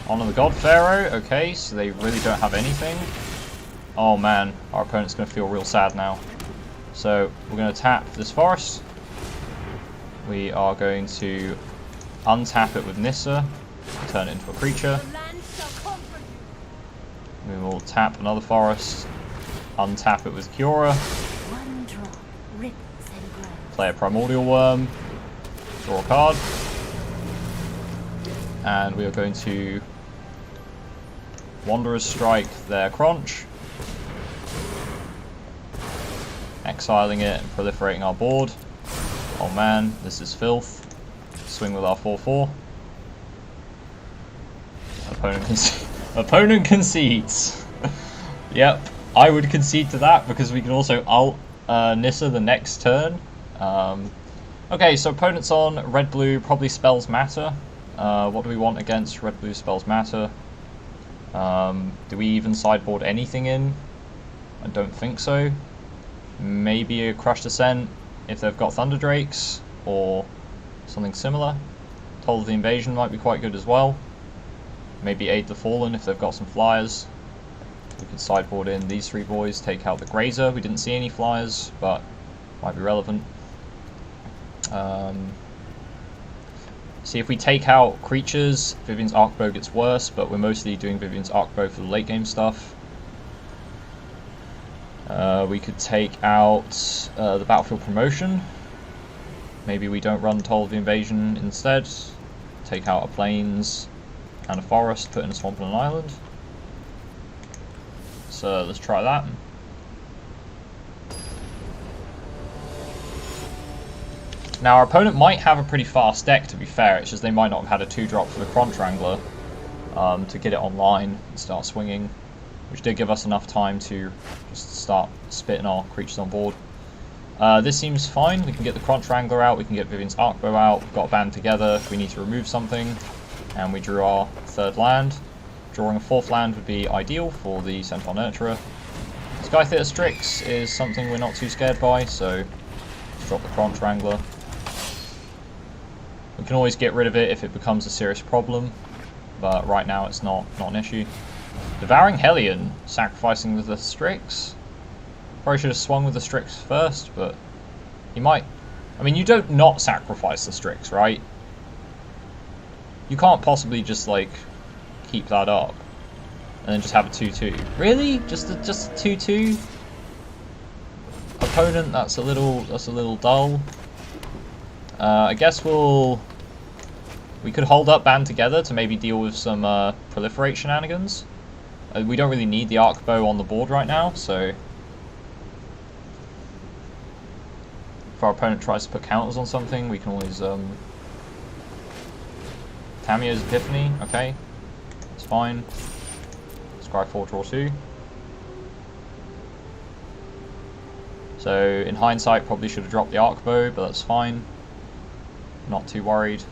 Honor the God Pharaoh. Okay, so they really don't have anything. Oh man, our opponent's going to feel real sad now. So we're going to tap this forest. We are going to untap it with Nissa, turn it into a creature. We will tap another forest, untap it with Cura, play a Primordial Worm, draw a card, and we are going to Wanderer's Strike their Crunch, exiling it and proliferating our board. Oh man, this is filth. Swing with our 4/4. Opponent concedes. Yep, I would concede to that because we can also ult Nissa the next turn. Okay, so opponent's on red-blue, probably spells matter. What do we want against red-blue spells matter? Do we even sideboard anything in? I don't think so. Maybe a Crushed Ascent if they've got Thunder Drakes or something similar. Toll of the Invasion might be quite good as well. Maybe Aid the Fallen if they've got some flyers. We could sideboard in these 3 boys, take out the Grazer. We didn't see any flyers, but might be relevant. See, if we take out creatures, Vivian's Arkbow gets worse, but we're mostly doing Vivian's Arkbow for the late game stuff. We could take out the Battlefield Promotion. Maybe we don't run Toll of the Invasion instead. Take out a Plains and a Forest, put in a Swamp and an Island. So let's try that. Now our opponent might have a pretty fast deck, to be fair. It's just they might not have had a 2-drop for the Crunch Wrangler to get it online and start swinging, which did give us enough time to just start spitting our creatures on board. This seems fine. We can get the Crunch Wrangler out, we can get Vivian's Arkbow out, we've got a band together if we need to remove something, and we drew our 3rd land. Drawing a 4th land would be ideal for the Centaur Nurturer. Sky Theatre Strix is something we're not too scared by, so let's drop the Crunch Wrangler. We can always get rid of it if it becomes a serious problem, but right now it's not an issue. Devouring Hellion, sacrificing with the Strix. Probably should have swung with the Strix first, but he might. I mean, you don't not sacrifice the Strix, right? You can't possibly just like keep that up and then just have a 2/2. Really? Just a 2/2? Opponent, that's a little dull. I guess we'll We could hold up Band Together to maybe deal with some proliferate shenanigans. We don't really need the Arkbow on the board right now, so if our opponent tries to put counters on something, we can always Tamiya's Epiphany, okay, that's fine. Scry 4, draw 2. So in hindsight, probably should have dropped the Arkbow, but that's fine. Not too worried.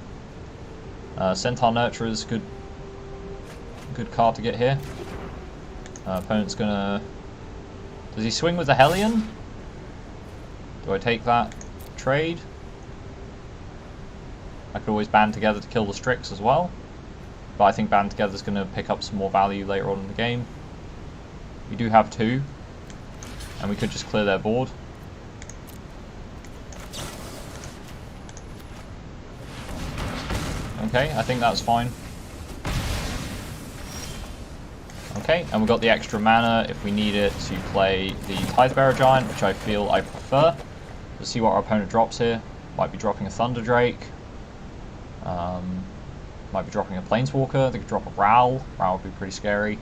Centaur Nurturer is good card to get here. Opponent's gonna... Does he swing with the Hellion? Do I take that trade? I could always Band Together to kill the Strix as well. But I think Band Together is going to pick up some more value later on in the game. We do have 2. And we could just clear their board. Okay, I think that's fine. Okay, and we've got the extra mana if we need it to play the Tidebearer Giant, which I feel I prefer. Let's see what our opponent drops here. Might be dropping a Thunder Drake. Might be dropping a Planeswalker. They could drop a Ral. Ral would be pretty scary.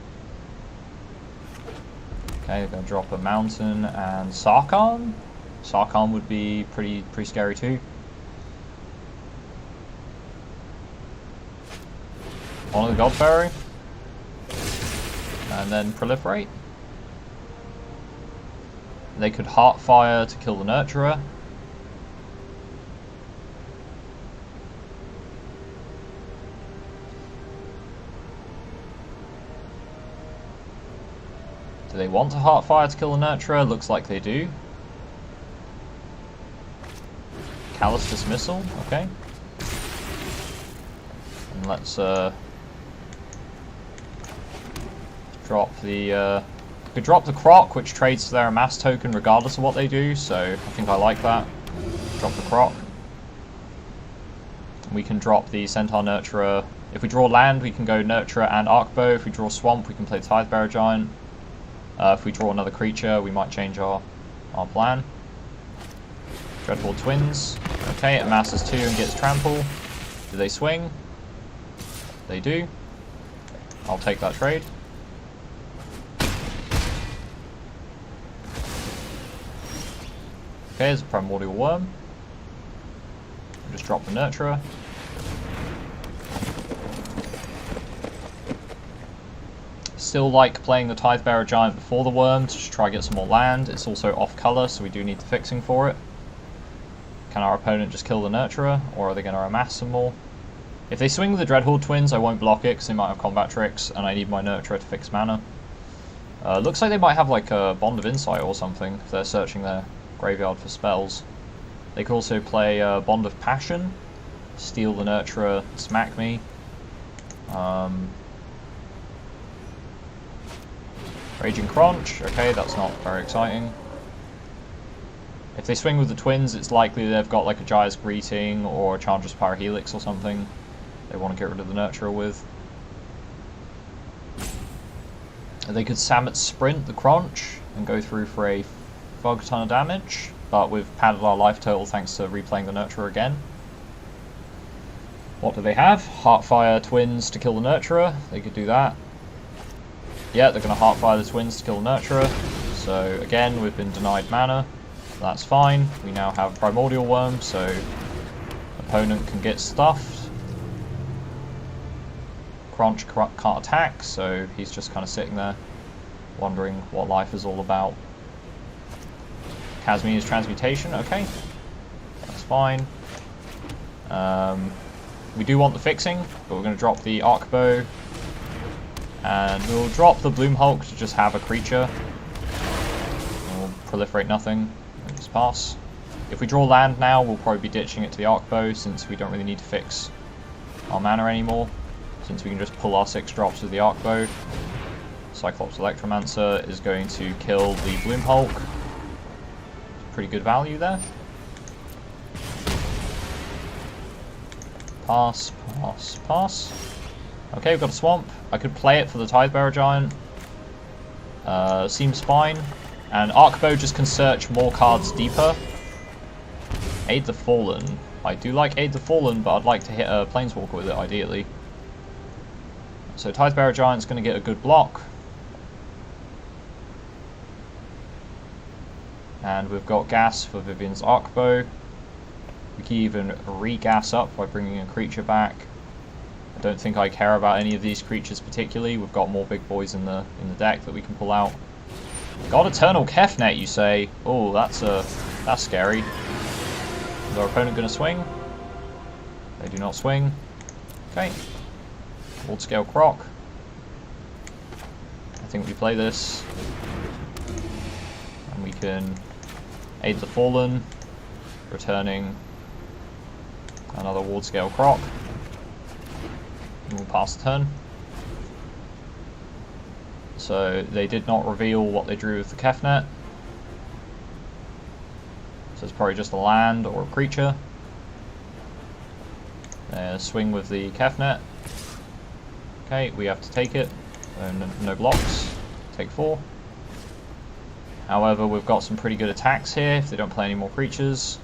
Okay, they're going to drop a Mountain and Sarkhan. Sarkhan would be pretty scary too. Honor the Godbearer. And then Proliferate. They could Heartfire to kill the Nurturer. Do they want to Heartfire to kill the Nurturer? Looks like they do. Callous Dismissal, okay. And let's drop the could drop the Croc, which trades to their amass token regardless of what they do, so I think I like that. Drop the Croc. We can drop the Centaur Nurturer. If we draw land, we can go Nurturer and Arkbow. If we draw Swamp, we can play Tidebearer Giant. If we draw another creature, we might change our plan. Dreadful Twins. Okay, it amasses 2 and gets Trample. Do they swing? They do. I'll take that trade. Okay, there's a Primordial Worm. Just drop the Nurturer. Still like playing the Tidebearer Giant before the Worm to just try to get some more land. It's also off color, so we do need the fixing for it. Can our opponent just kill the Nurturer, or are they going to amass some more? If they swing with the Dreadhorde Twins, I won't block it because they might have combat tricks, and I need my Nurturer to fix mana. Looks like they might have like a Bond of Insight or something if they're searching their graveyard for spells. They could also play Bond of Passion, steal the Nurturer, smack me. Raging Crunch, okay, that's not very exciting. If they swing with the Twins, it's likely they've got like a Jaya's Greeting or a Chandra's Parahelix or something they want to get rid of the Nurturer with. They could Samet Sprint the Crunch and go through for a fuck ton of damage, but we've padded our life total thanks to replaying the Nurturer again. What do they have? Heartfire Twins to kill the Nurturer. They could do that. Yeah, they're going to Heartfire the Twins to kill the Nurturer. So again, we've been denied mana. That's fine. We now have Primordial Worm, so opponent can get stuffed. Crunch can't attack, so he's just kind of sitting there wondering what life is all about. Casmia's Transmutation, okay. That's fine. We do want the fixing, but we're going to drop the Arkbow. And we'll drop the Bloomhulk to just have a creature. We'll proliferate nothing and just pass. If we draw land now, we'll probably be ditching it to the Arkbow since we don't really need to fix our mana anymore. Since we can just pull our 6 drops with the Arkbow. Cyclops Electromancer is going to kill the Bloomhulk. Pretty good value there. Pass, pass, pass. Okay, we've got a Swamp. I could play it for the Tidebearer Giant. Seems fine. And Arkbow just can search more cards deeper. Aid the Fallen. I do like Aid the Fallen, but I'd like to hit a Planeswalker with it, ideally. So Tidebearer Giant's going to get a good block. And we've got gas for Vivian's Arkbow. We can even re-gas up by bringing a creature back. I don't think I care about any of these creatures particularly. We've got more big boys in the deck that we can pull out. God Eternal Kefnet, you say? Oh, that's scary. Is our opponent going to swing? They do not swing. Okay. World Scale Croc. I think we play this. And we can Aid the Fallen, returning another Ward Scale Croc. And we'll pass the turn. So they did not reveal what they drew with the Kefnet. So it's probably just a land or a creature. Swing with the Kefnet. Okay, we have to take it. No blocks. Take 4. However, we've got some pretty good attacks here if they don't play any more creatures.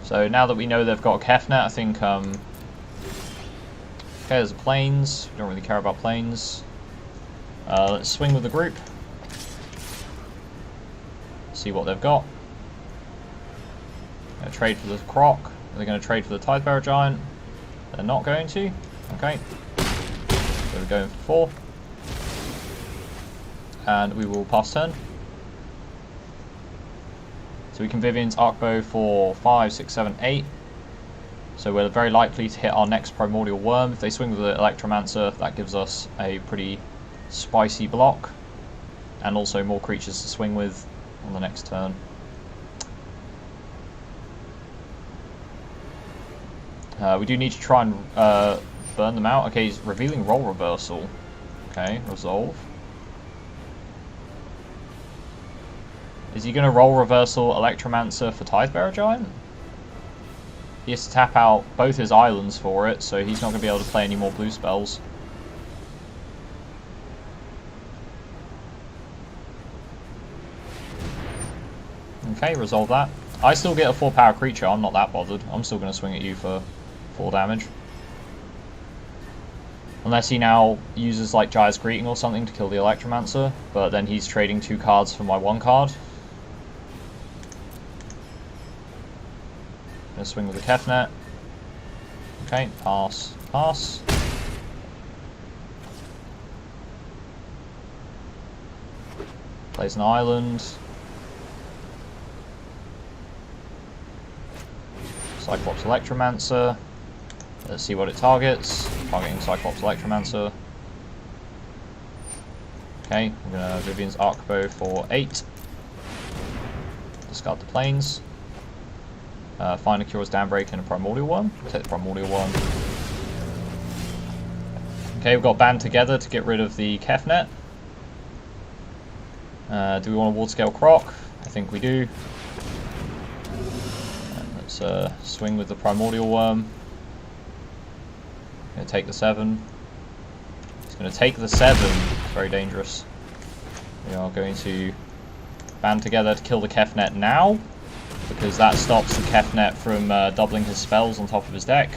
So now that we know they've got a Kefnet, I think, okay, there's a Plains. We don't really care about Plains. Let's swing with the group. See what they've got. Gonna trade for the Croc. They're going to trade for the Tidebearer Giant. They're not going to. Okay. So we're going for 4. And we will pass turn. So we can Vivian's Arkbow for 5, 6, 7, 8. So we're very likely to hit our next Primordial Worm. If they swing with the Electromancer, that gives us a pretty spicy block. And also more creatures to swing with on the next turn. We do need to try and burn them out. Okay, he's revealing Role Reversal. Okay, resolve. Is he going to Role Reversal Electromancer for Tidebearer Giant? He has to tap out both his islands for it, so he's not going to be able to play any more blue spells. Okay, resolve that. I still get a 4-power creature, I'm not that bothered. I'm still going to swing at you for 4 damage. Unless he now uses like Gyre's Greeting or something to kill the Electromancer, but then he's trading 2 cards for my 1 card. Gonna swing with the Kefnet. Okay, pass, pass. Plays an island. Cyclops Electromancer. Let's see what it targets. Targeting Cyclops Electromancer. Okay, I'm gonna Vivian's Arkbow for 8. Discard the planes. Find a Cura's Downbreak and a Primordial Worm. Take the Primordial Worm. Okay, we've got band together to get rid of the Kefnet. Do we want a Ward Scale Croc? I think we do. Let's swing with the Primordial Worm. Gonna take the 7. He's gonna take the 7. It's very dangerous. We are going to band together to kill the Kefnet now, because that stops the Kefnet from doubling his spells on top of his deck.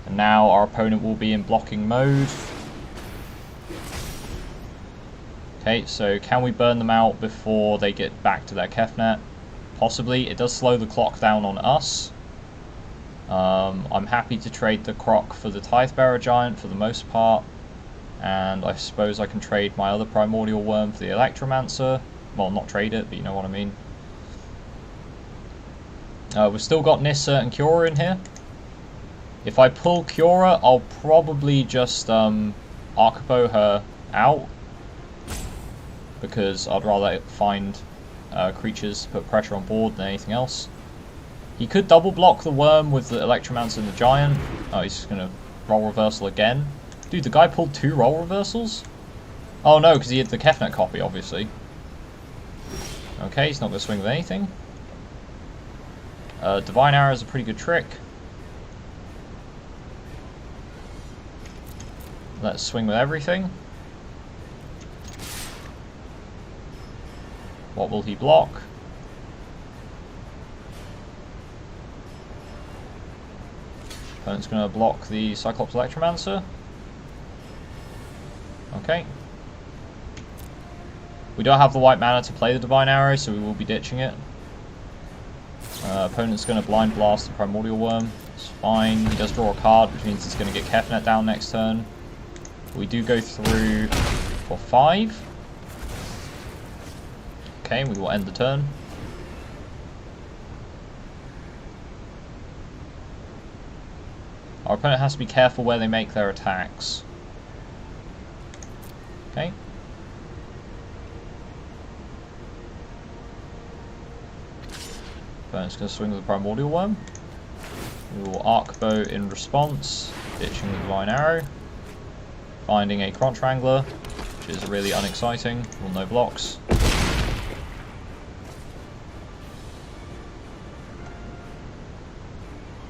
And now our opponent will be in blocking mode. Okay, so can we burn them out before they get back to their Kefnet? Possibly. It does slow the clock down on us. I'm happy to trade the Croc for the Tidebearer Giant for the most part. And I suppose I can trade my other Primordial Worm for the Electromancer. Well, not trade it, but you know what I mean. We've still got Nissa and Cura in here. If I pull Cura, I'll probably just Arkbow her out, because I'd rather find creatures to put pressure on board than anything else. He could double block the Worm with the Electromancer and the Giant. Oh, he's just going to Role Reversal again. Dude, the guy pulled 2 Role Reversals? Oh no, because he had the Kefnet copy, obviously. Okay, he's not going to swing with anything. Divine Arrow is a pretty good trick. Let's swing with everything. What will he block? Opponent's going to block the Cyclops Electromancer. Okay. We don't have the white mana to play the Divine Arrow, so we will be ditching it. Opponent's going to Blind Blast the Primordial Worm. It's fine. He does draw a card, which means he's going to get Kefnet down next turn. We do go through for 5. Okay, we will end the turn. Our opponent has to be careful where they make their attacks. Okay. Opponent's going to swing with the Primordial Worm. We will Arkbow in response, ditching the Divine Arrow. Finding a Crunch Wrangler, which is really unexciting, with no blocks.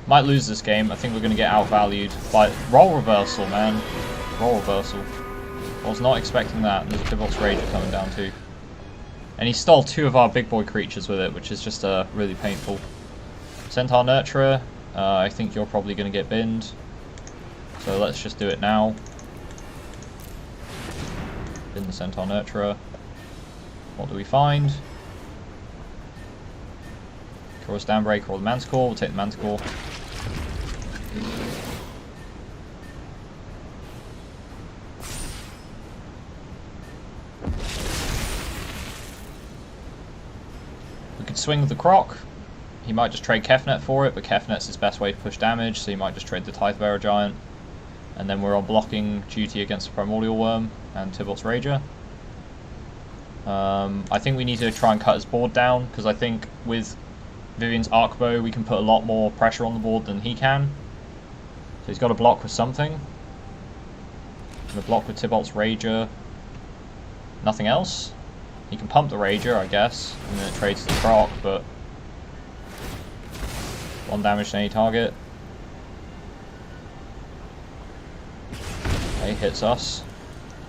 Might lose this game. I think we're going to get outvalued by Roll Reversal, man. Roll Reversal. I was not expecting that. And there's Pivots Rager coming down too. And he stole 2 of our big boy creatures with it, which is just really painful. Centaur Nurturer. I think you're probably going to get binned. So let's just do it now. Bin the Centaur Nurturer. What do we find? Curious Downbreaker or the Manticore. We'll take the Manticore. We could swing with the Croc. He might just trade Kefnet for it, but Kefnet's his best way to push damage, so he might just trade the Tidebearer Giant. And then we're on blocking duty against the Primordial Worm and Tivolt's Rager. I think we need to try and cut his board down, because I think with Vivian's Arkbow we can put a lot more pressure on the board than he can. So he's got to block with something. Going to block with Tivolt's Rager. Nothing else. He can pump the Rager, I guess, and then it trades to the Croc, but 1 damage to any target. Okay, hits us.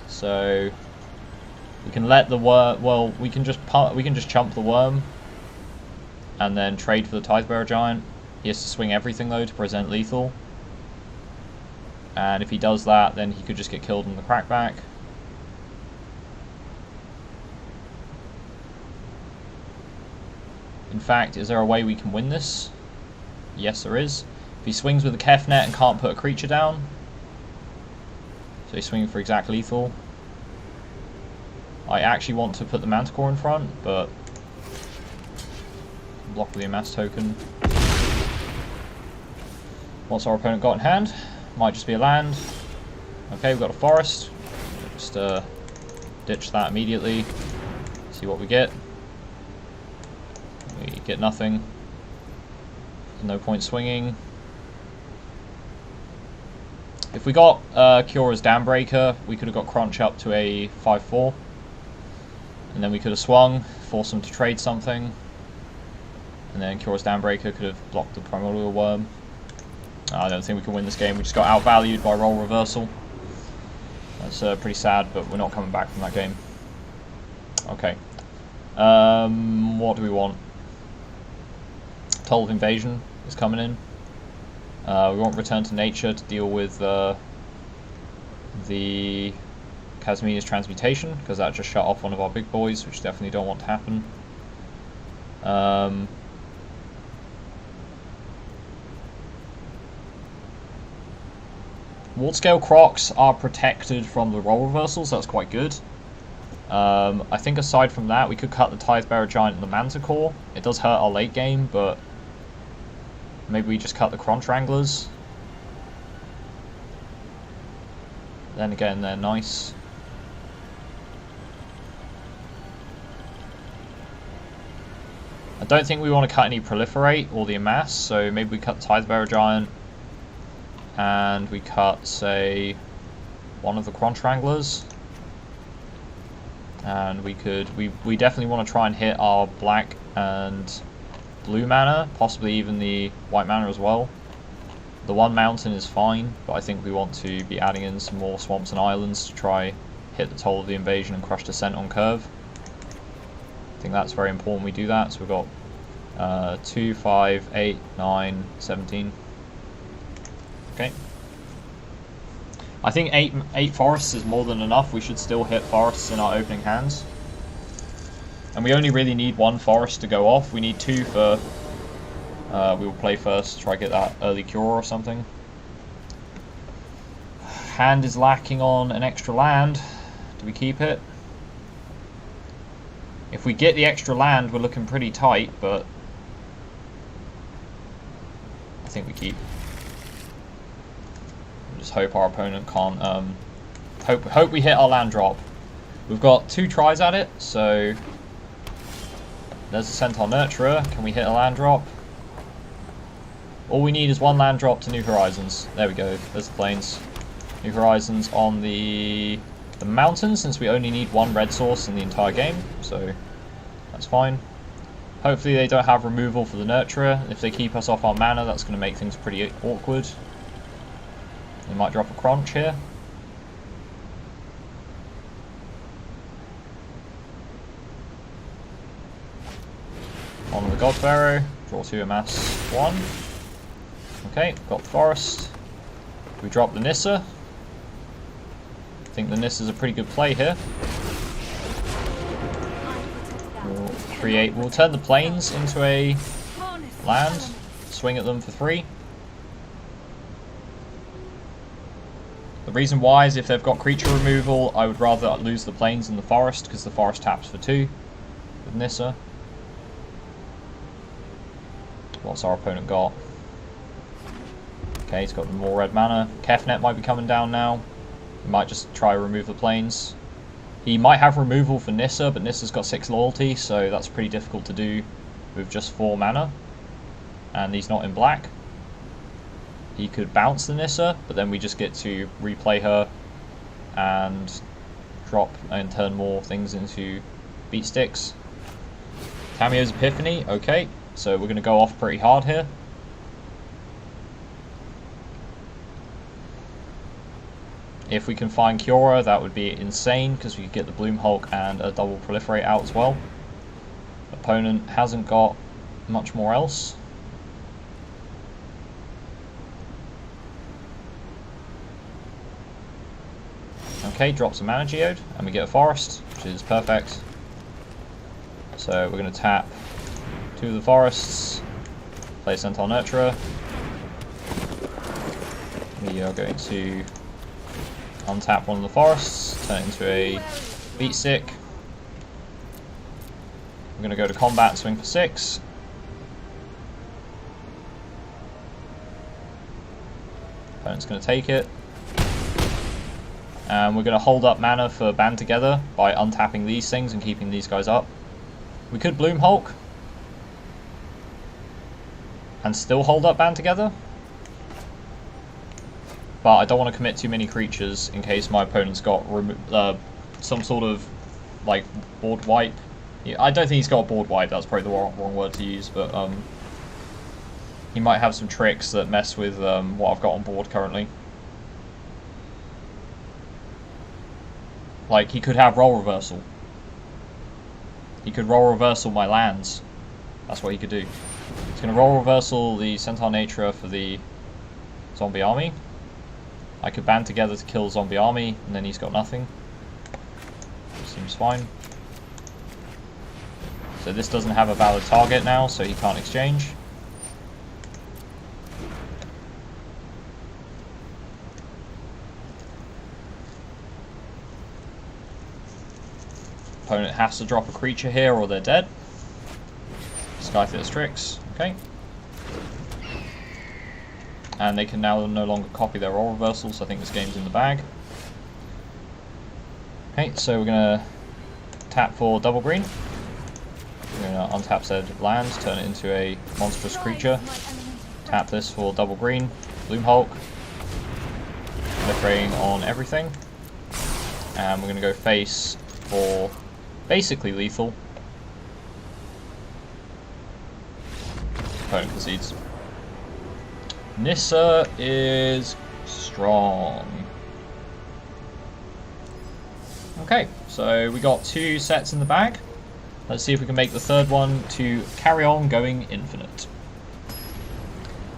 So we can let the worm. Well, we can just chump the worm, and then trade for the Tidebearer Giant. He has to swing everything though to present lethal. And if he does that, then he could just get killed in the crackback. In fact, is there a way we can win this? Yes, there is. If he swings with a Kefnet and can't put a creature down, so he's swinging for exact lethal. I actually want to put the Manticore in front, but block with the Amass token. What's our opponent got in hand? Might just be a land. Okay, we've got a forest. Just ditch that immediately. See what we get. We get nothing. No point swinging. If we got Kyora's Downbreaker, we could have got Crunch up to a 5/4. And then we could have swung, forced them to trade something. And then Kyora's Downbreaker could have blocked the Primordial Worm. I don't think we can win this game. We just got outvalued by Roll Reversal. That's pretty sad, but we're not coming back from that game. Okay. What do we want? Toll of Invasion is coming in. We want Return to Nature to deal with the Casmina's Transmutation, because that just shut off one of our big boys, which definitely don't want to happen. Ward Scale Crocs are protected from the Roll Reversals, that's quite good. I think aside from that, we could cut the Tidebearer Giant and the Manticore. It does hurt our late game, but maybe we just cut the Crunch Wranglers. Then again, they're nice. I don't think we want to cut any Proliferate or the Amass, so maybe we cut the Tidebearer Giant and we cut, say, one of the Crunch Wranglers. And we definitely want to try and hit our black and blue mana, possibly even the white mana as well. The one mountain is fine, but I think we want to be adding in some more swamps and islands to try hit the toll of the invasion and crush descent on curve. I think that's very important we do that. So we've got 2, 5, 8, 9, 17. Okay. I think 8 forests is more than enough. We should still hit forests in our opening hands. And we only really need 1 forest to go off. We need 2 for... we will play first, try to get that early cure or something. Hand is lacking on an extra land. Do we keep it? If we get the extra land, we're looking pretty tight, but I think we keep. Just hope our opponent can't. Hope we hit our land drop. We've got 2 tries at it, so there's a Centaur Nurturer. Can we hit a land drop? All we need is 1 land drop to New Horizons. There we go. There's the plains. New Horizons on the mountains, since we only need 1 red source in the entire game, so that's fine. Hopefully they don't have removal for the Nurturer. If they keep us off our mana, that's going to make things pretty awkward. They might drop a Crunch here. On the God Pharaoh, draw 2, amass 1. Okay, got the forest. We drop the Nissa. I think the Nissa's a pretty good play here. We'll turn the plains into a land, swing at them for 3. The reason why is if they've got creature removal, I would rather lose the plains than the forest, because the forest taps for 2 with Nissa. What's our opponent got? Okay, he's got more red mana. Kefnet might be coming down now. He might just try to remove the plains. He might have removal for Nissa, but Nissa's got 6 loyalty, so that's pretty difficult to do with just 4 mana. And he's not in black. He could bounce the Nissa, but then we just get to replay her and drop and turn more things into beat sticks. Camio's Epiphany, okay, so we're going to go off pretty hard here. If we can find Kiora, that would be insane, because we could get the Bloom Hulk and a double Proliferate out as well. Opponent hasn't got much more else. Okay, drops a Mana Geode, and we get a Forest, which is perfect. So we're going to tap 2 of the forests, play Centaur Nurturer. We are going to untap 1 of the forests, turn it into a beat stick. We're going to go to combat, swing for 6. Opponent's going to take it. And we're going to hold up mana for Band Together by untapping these things and keeping these guys up. We could Bloom Hulk and still hold up Band Together, but I don't want to commit too many creatures in case my opponent's got some sort of like board wipe. Yeah, I don't think he's got board wipe, that's probably the wrong word to use, but he might have some tricks that mess with what I've got on board currently. Like, he could have Role Reversal. He could Role Reversal my lands. That's what he could do. He's going to Role Reversal the Centaur Nurturer for the Zombie Army. I could Band Together to kill Zombie Army, and then he's got nothing. Seems fine. So this doesn't have a valid target now, so he can't exchange. Opponent has to drop a creature here or they're dead. Skyfit Strix, okay. And they can now no longer copy their Role Reversal, so I think this game's in the bag. Okay, so we're going to tap for double green. We're going to untap said land, turn it into a monstrous creature. Tap this for double green, Bloom Hulk. Proliferating on everything. And we're going to go face for basically lethal. Opponent concedes. Nissa is strong. Okay, so we got 2 sets in the bag. Let's see if we can make the third one to carry on going infinite.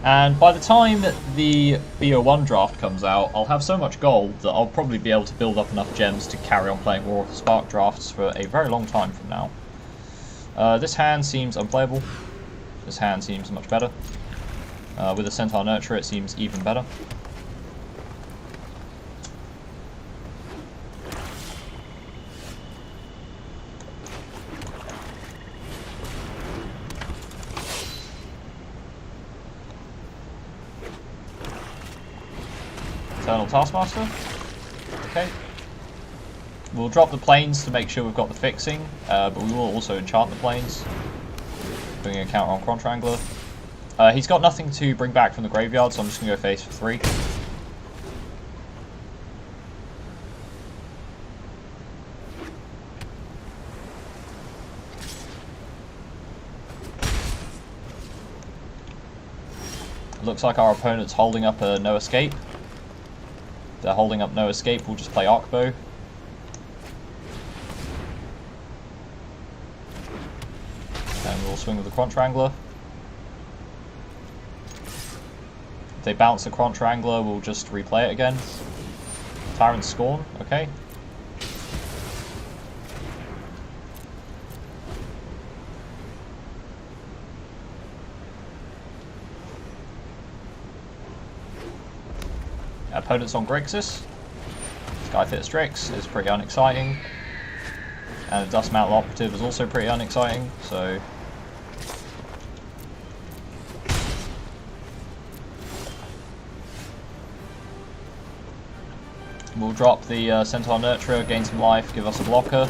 And by the time the BO1 draft comes out, I'll have so much gold that I'll probably be able to build up enough gems to carry on playing War of the Spark drafts for a very long time from now. This hand seems unplayable. This hand seems much better. With a Centaur Nurturer it seems even better. Eternal Taskmaster. Okay. We'll drop the planes to make sure we've got the fixing, but we will also enchant the planes. Doing a counter on Contrangler. He's got nothing to bring back from the graveyard, so I'm just going to go face for 3. Looks like our opponent's holding up a no escape. If they're holding up no escape, we'll just play Arkbow. And we'll swing with the Contrangler. If they bounce the Contrangler, we'll just replay it again. Tyrant Scorn, okay. Opponents on Grixis. Skyfit Strix is pretty unexciting. And the Dust Mantle Operative is also pretty unexciting, so... We'll drop the Centaur Nurturer, gain some life, give us a blocker.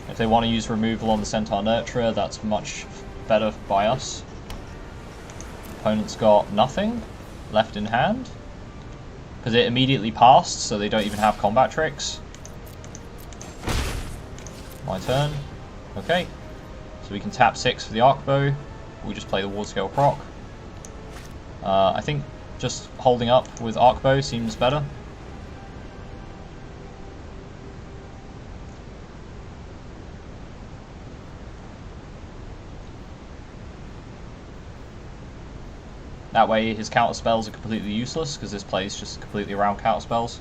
If they want to use removal on the Centaur Nurturer, that's much better by us. Opponent's got nothing left in hand. Because it immediately passed, so they don't even have combat tricks. My turn. Okay. So we can tap 6 for the Arkbow. We just play the Ward Scale proc. I think just holding up with Arkbow seems better. That way his counter spells are completely useless, because this plays just completely around counter spells.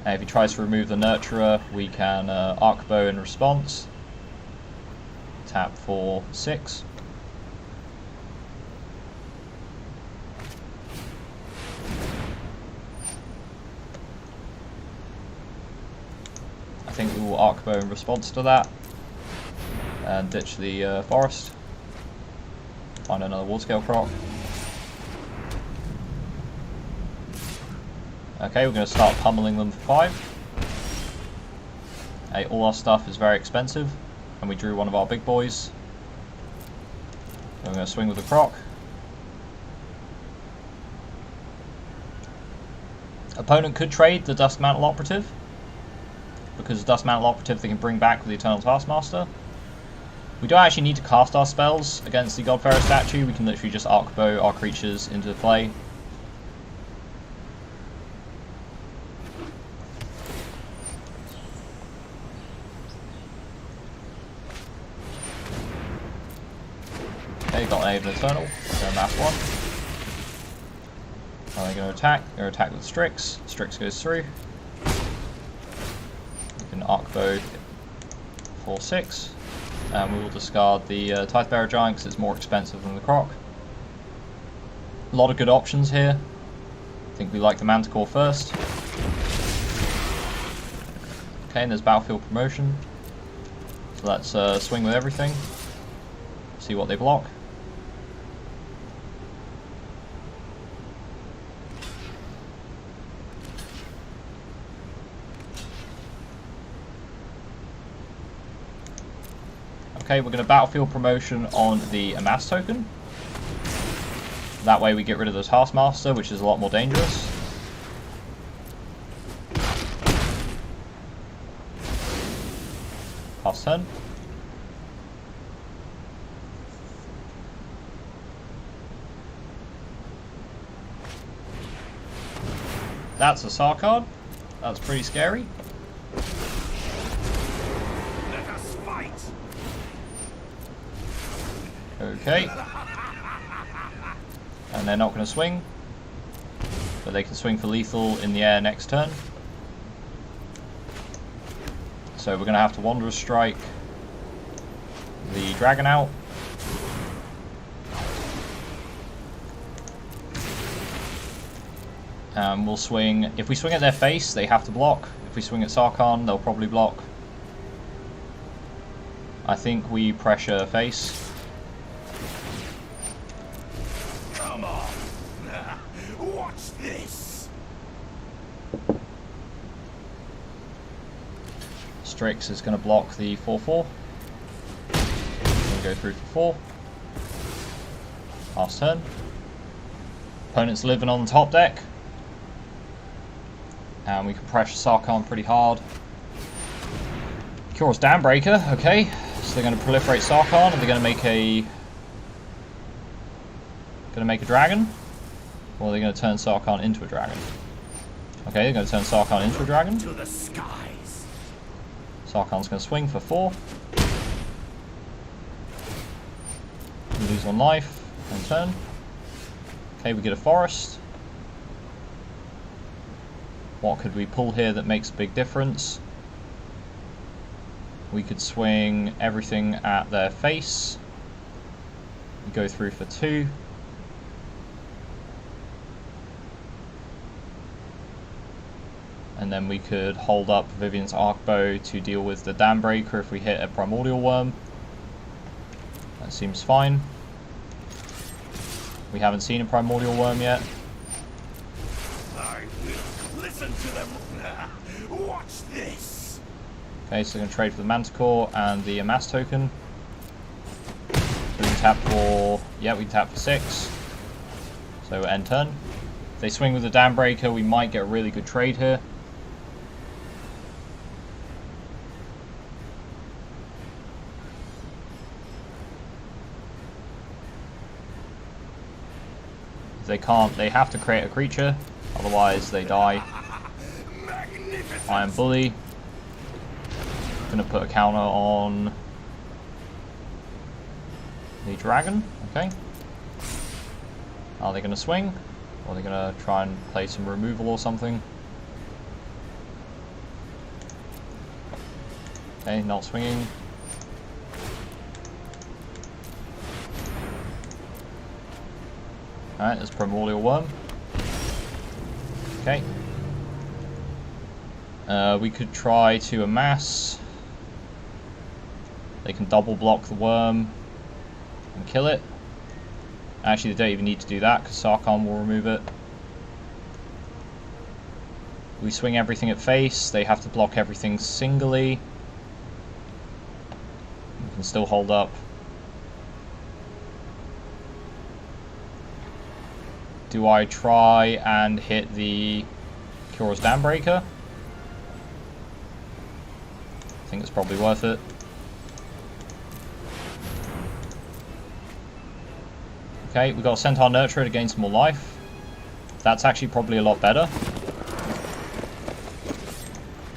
And if he tries to remove the Nurturer, we can Arkbow in response. Tap for 6. I think we will Arkbow in response to that. And ditch the forest. Find another Ward Scale proc. Okay, we're going to start pummeling them for 5. Hey, all our stuff is very expensive, and we drew one of our big boys. So we're going to swing with the proc. Opponent could trade the Dust Mantle Operative, because the Dust Mantle Operative they can bring back with the Eternal Taskmaster. We don't actually need to cast our spells against the Godfarer statue, we can literally just Arkbow our creatures into play. Okay, got an Aven Eternal, so mass 1. Now they're going to attack. They're going to attack with Strix. Strix goes through. We can Arkbow for 6. And we will discard the Tidebearer Giant because it's more expensive than the Croc. A lot of good options here. I think we like the Manticore first. Okay, and there's Battlefield Promotion. So let's swing with everything. See what they block. Okay, we're going to Battlefield Promotion on the Amass token. That way we get rid of the Taskmaster, which is a lot more dangerous. Pass turn. That's a Sarkhan. That's pretty scary. Let us fight. Okay. And they're not going to swing. But they can swing for lethal in the air next turn. So we're going to have to Wanderer's Strike the dragon out. We'll swing. If we swing at their face, they have to block. If we swing at Sarkhan, they'll probably block. I think we pressure face. Come on. Watch this. Strix is going to block the 4/4. We'll go through for 4. Last turn. Opponent's living on the top deck. And we can pressure Sarkhan pretty hard. Cures Dambreaker, okay. So they're going to proliferate Sarkhan, and they're going to make a dragon? Or are they going to turn Sarkhan into a dragon? Okay, they're going to turn Sarkhan into a dragon. To the skies. Sarkhan's going to swing for 4. We lose 1 life, and turn. Okay, we get a forest. What could we pull here that makes a big difference? We could swing everything at their face. We go through for 2. And then we could hold up Vivian's Arkbow to deal with the Dambreaker if we hit a Primordial Worm. That seems fine. We haven't seen a Primordial Worm yet. I will listen to them. Watch this. Okay, so we're going to trade for the Manticore and the Amass token. We can tap for... yeah, we can tap for 6. So we'll end turn. If they swing with the Dambreaker, we might get a really good trade here. If they can't, they have to create a creature, otherwise they die. Iron Bully. Gonna put a counter on the dragon, okay. Are they gonna swing? Or are they gonna try and play some removal or something? Okay, not swinging. Alright, there's Primordial Worm. Okay. We could try to amass. They can double block the worm and kill it. Actually, they don't even need to do that because Sarkhan will remove it. We swing everything at face. They have to block everything singly. We can still hold up. Do I try and hit the Cures Dambreaker? I think it's probably worth it. Okay, we've got a Centaur Nurturer to gain some more life. That's actually probably a lot better.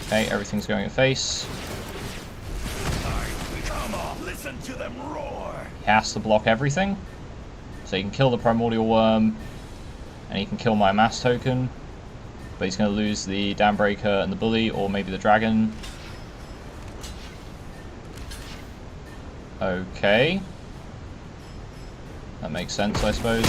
Okay, everything's going at face. Come on, listen to them roar. He has to block everything. So he can kill the Primordial Worm, and he can kill my Amass token. But he's going to lose the Dambreaker and the Bully, or maybe the Dragon. Okay. That makes sense, I suppose.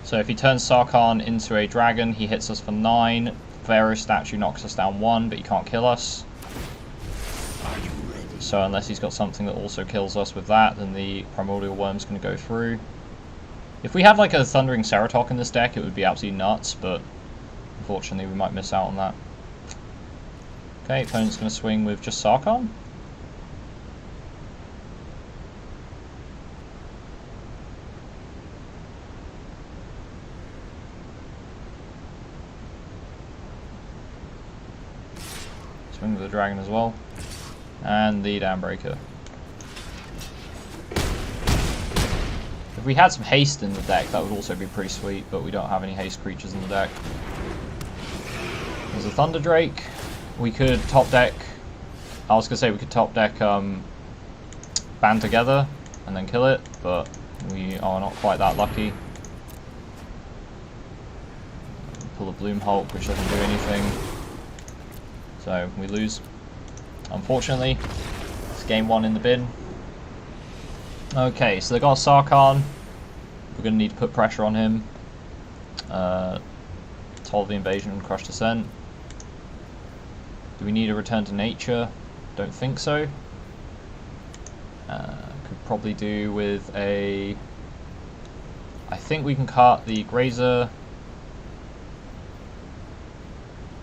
So if he turns Sarkhan into a dragon, he hits us for 9. Pharaoh Statue knocks us down 1, but he can't kill us. So unless he's got something that also kills us with that, then the Primordial Worm's going to go through. If we had like a Thundering Ceratok in this deck, it would be absolutely nuts, but unfortunately we might miss out on that. Okay, opponent's going to swing with just Sarkhan. Swing with the dragon as well. And the Dambreaker. If we had some haste in the deck, that would also be pretty sweet, but we don't have any haste creatures in the deck. There's a Thunder Drake. We could top deck... I was going to say we could top deck Band Together and then kill it, but we are not quite that lucky. Pull a Bloom Hulk, which doesn't do anything. So we lose. Unfortunately, it's game 1 in the bin. Okay, so they got a Sarkhan. We're going to need to put pressure on him. Toll the Invasion and Crush Descent. Do we need a Return to Nature? Don't think so. Could probably do with a... I think we can cut the Grazer.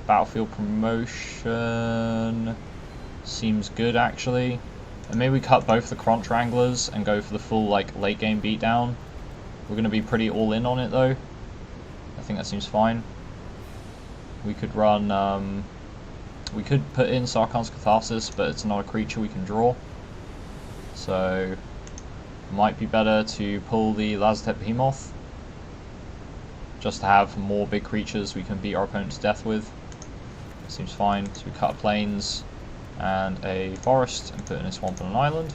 Battlefield Promotion seems good actually. And maybe we cut both the Crunch Wranglers and go for the full like late game beatdown. We're going to be pretty all in on it though. I think that seems fine. We could run... we could put in Sarkhan's Catharsis, but it's not a creature we can draw. So it might be better to pull the Lazotep Behemoth. Just to have more big creatures we can beat our opponent to death with. Seems fine. So we cut plains and a forest and put in a swamp and an island.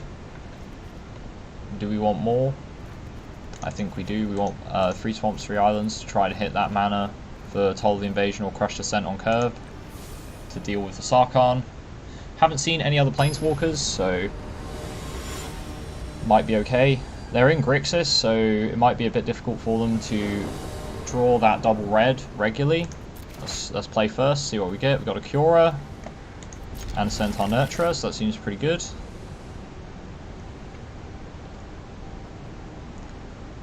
Do we want more? I think we do. We want 3 swamps, 3 islands to try to hit that mana for Toll the Invasion or Crush Descent on curve to deal with the Sarkhan. Haven't seen any other Planeswalkers, so might be okay. They're in Grixis, so it might be a bit difficult for them to draw that double red regularly. Let's play first, see what we get. We've got a Cura and a Centaur Nurturer, so that seems pretty good.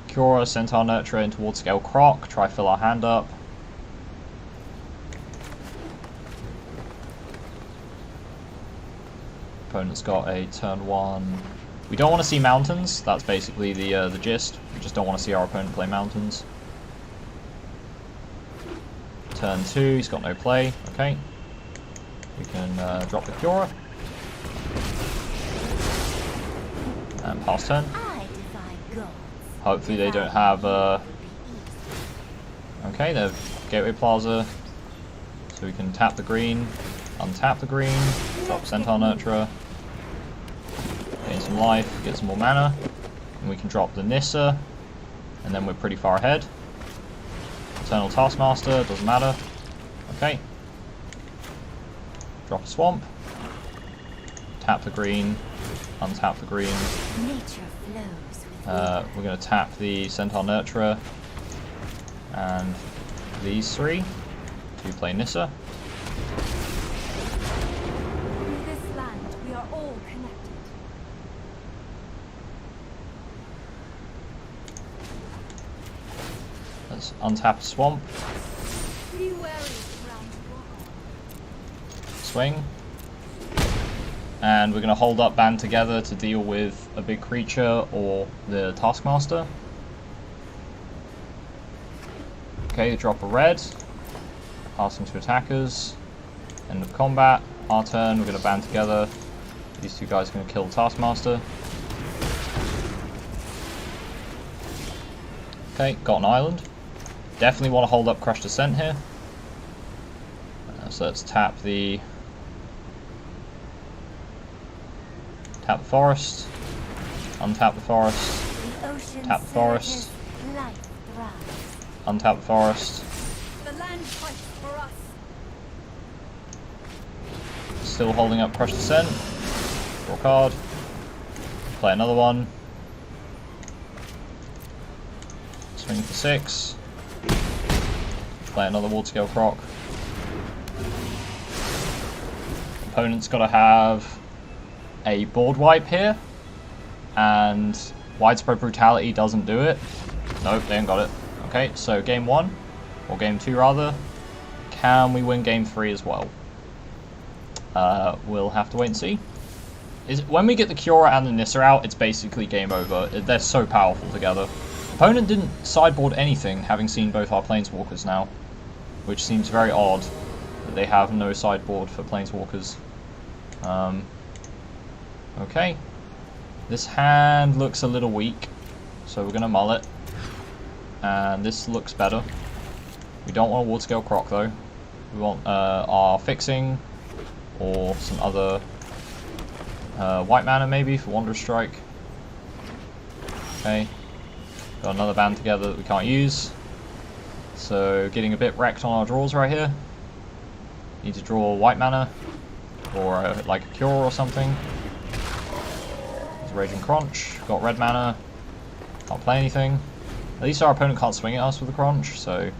Cura, Centaur Nurturer into Ward Scale Croc, try fill our hand up. Opponent's got a turn 1. We don't want to see mountains, that's basically the gist. We just don't want to see our opponent play mountains. Turn 2, he's got no play, okay. We can drop the Cura. And pass turn. Hopefully they don't have... okay, they've Gateway Plaza. So we can tap the green, untap the green, drop Centaur Nurturer. Gain some life, get some more mana. And we can drop the Nissa. And then we're pretty far ahead. Eternal Taskmaster, doesn't matter. Okay. Drop a swamp. Tap the green. Untap the green. We're going to tap the Centaur Nurturer. And these 3 to play Nissa. In this land, we are all connected. Let's untap a swamp. Be wary around Swing. And we're going to hold up Band Together to deal with a big creature or the Taskmaster. Okay, drop a red. Passing to attackers. End of combat. Our turn, we're going to band together. These 2 guys are going to kill the Taskmaster. Okay, got an island. Definitely want to hold up Crush Descent here. So let's tap the forest, untap the forest, tap the forest, untap the forest. The land fights for us. Still holding up Crush Descent. Draw a card. Play another one. Swing for 6. Play another Ward Scale Croc. Opponent's got to have a board wipe here, and Widespread Brutality doesn't do it. Nope, they ain't got it. Okay, so game 1, or game 2 rather. Can we win game 3 as well? We'll have to wait and see. When we get the Cura and the Nissa out, it's basically game over. They're so powerful together. Opponent didn't sideboard anything, having seen both our Planeswalkers now, which seems very odd that they have no sideboard for Planeswalkers. Okay, this hand looks a little weak, So we're going to mull it. And this looks better. We don't want a water scale croc though. We want our fixing or some other white mana maybe for Wanderer's Strike. Okay. Got another band together that we can't use. So getting a bit wrecked on our draws right here. Need to draw white mana or like a cure or something. There's Raging Crunch. Got red mana. Can't play anything. At least our opponent can't swing at us with a crunch, so...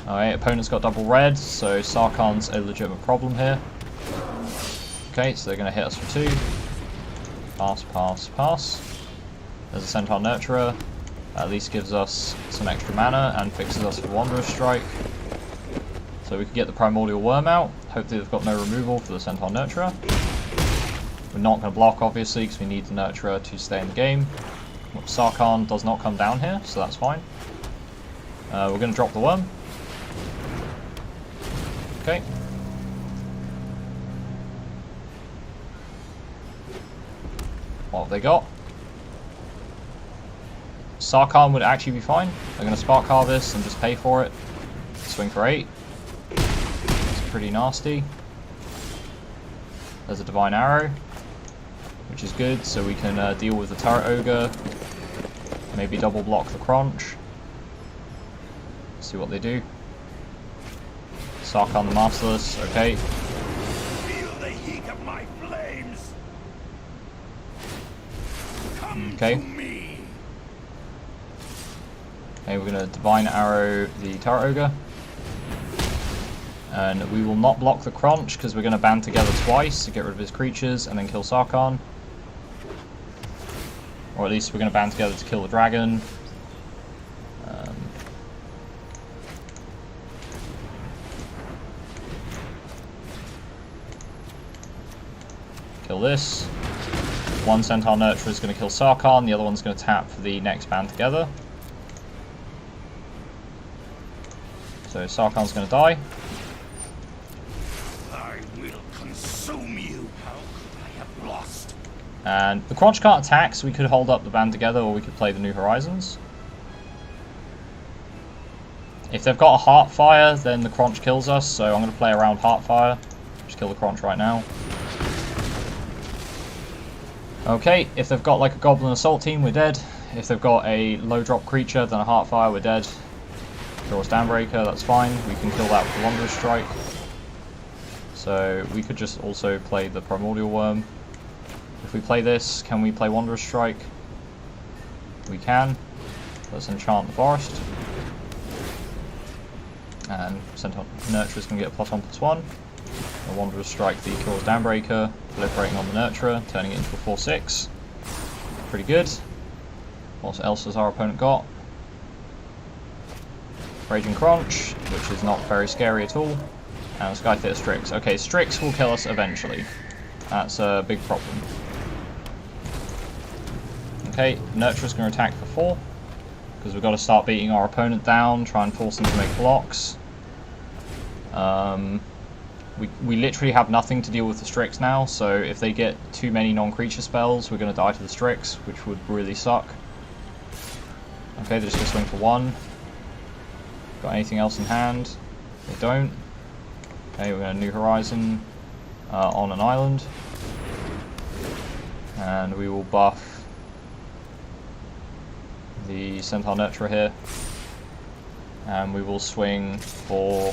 Alright, opponent's got double red, so Sarkhan's a legitimate problem here. Okay, so they're going to hit us for 2. Pass, pass, pass. There's a Centaur Nurturer. At least gives us some extra mana and fixes us for Wanderer's Strike. So we can get the Primordial Worm out. Hopefully they've got no removal for the Centaur Nurturer. We're not going to block, obviously, because we need the Nurturer to stay in the game. Sarkhan does not come down here, so that's fine. We're going to drop the worm. Okay. What have they got? Sarkhan would actually be fine. They're going to Spark Harvest and just pay for it. Swing for 8. It's pretty nasty. There's a Divine Arrow, which is good, so we can deal with the Turret Ogre. Maybe double block the Crunch. See what they do. Sarkhan the Masterless, okay. Feel the heat of my flames. Come okay. to me. Okay, we're gonna Divine Arrow the Turret Ogre. And we will not block the Crunch because we're gonna band together twice to get rid of his creatures and then kill Sarkhan. Or at least we're going to band together to kill the dragon. Kill this. One Centaur Nurturer is going to kill Sarkhan, the other one's going to tap for the next band together. So Sarkhan's going to die. I will consume you. How could I have lost? And the Crunch can't attack, so we could hold up the band together, or we could play the New Horizons. If they've got a Heartfire, then the Crunch kills us, so I'm going to play around Heartfire. Just kill the Crunch right now. Okay, if they've got like a Goblin Assault team, we're dead. If they've got a low drop creature, then a Heartfire, we're dead. Draws Damnbreaker, that's fine. We can kill that with the Wanderer's Strike. So we could just also play the Primordial Worm. If we play this, can we play Wanderer's Strike? We can. Let's enchant the forest. And Centaur Nurturer's going to get a +1/+1. The Wanderer's Strike the Cures Damnbreaker, proliferating on the Nurturer, turning it into a 4/6. Pretty good. What else has our opponent got? Raging Crunch, which is not very scary at all. And Skyfit Strix. Okay, Strix will kill us eventually. That's a big problem. Okay, Nurturer's going to attack for 4, because we've got to start beating our opponent down, try and force them to make blocks. We literally have nothing to deal with the Strix now, so if they get too many non-creature spells, we're going to die to the Strix, which would really suck. Okay, they're just going to swing for 1. Got anything else in hand? They don't. Okay, we're going to New Horizon on an island. And we will buff the Centaur Nurturer here. And we will swing for...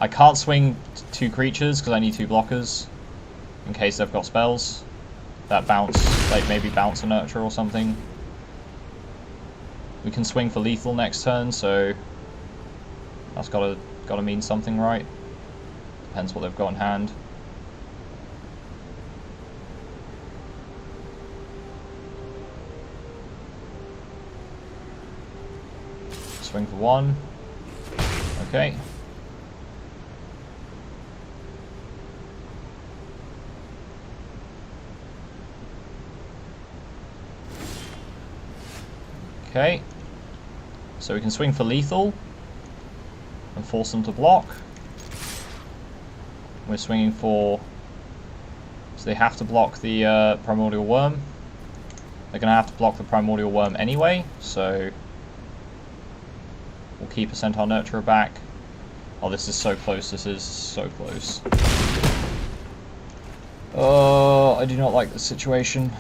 I can't swing 2 creatures because I need 2 blockers in case they've got spells that bounce, like maybe bounce a Nurturer or something. We can swing for lethal next turn, so that's gotta mean something, right? Depends what they've got in hand. Swing for 1. Okay. Okay. So we can swing for lethal and force them to block. We're swinging for... So they have to block the Primordial Worm. They're going to have to block the Primordial Worm anyway, so we'll keep a Centaur Nurturer back. Oh, this is so close, this is so close. Oh, I do not like this situation.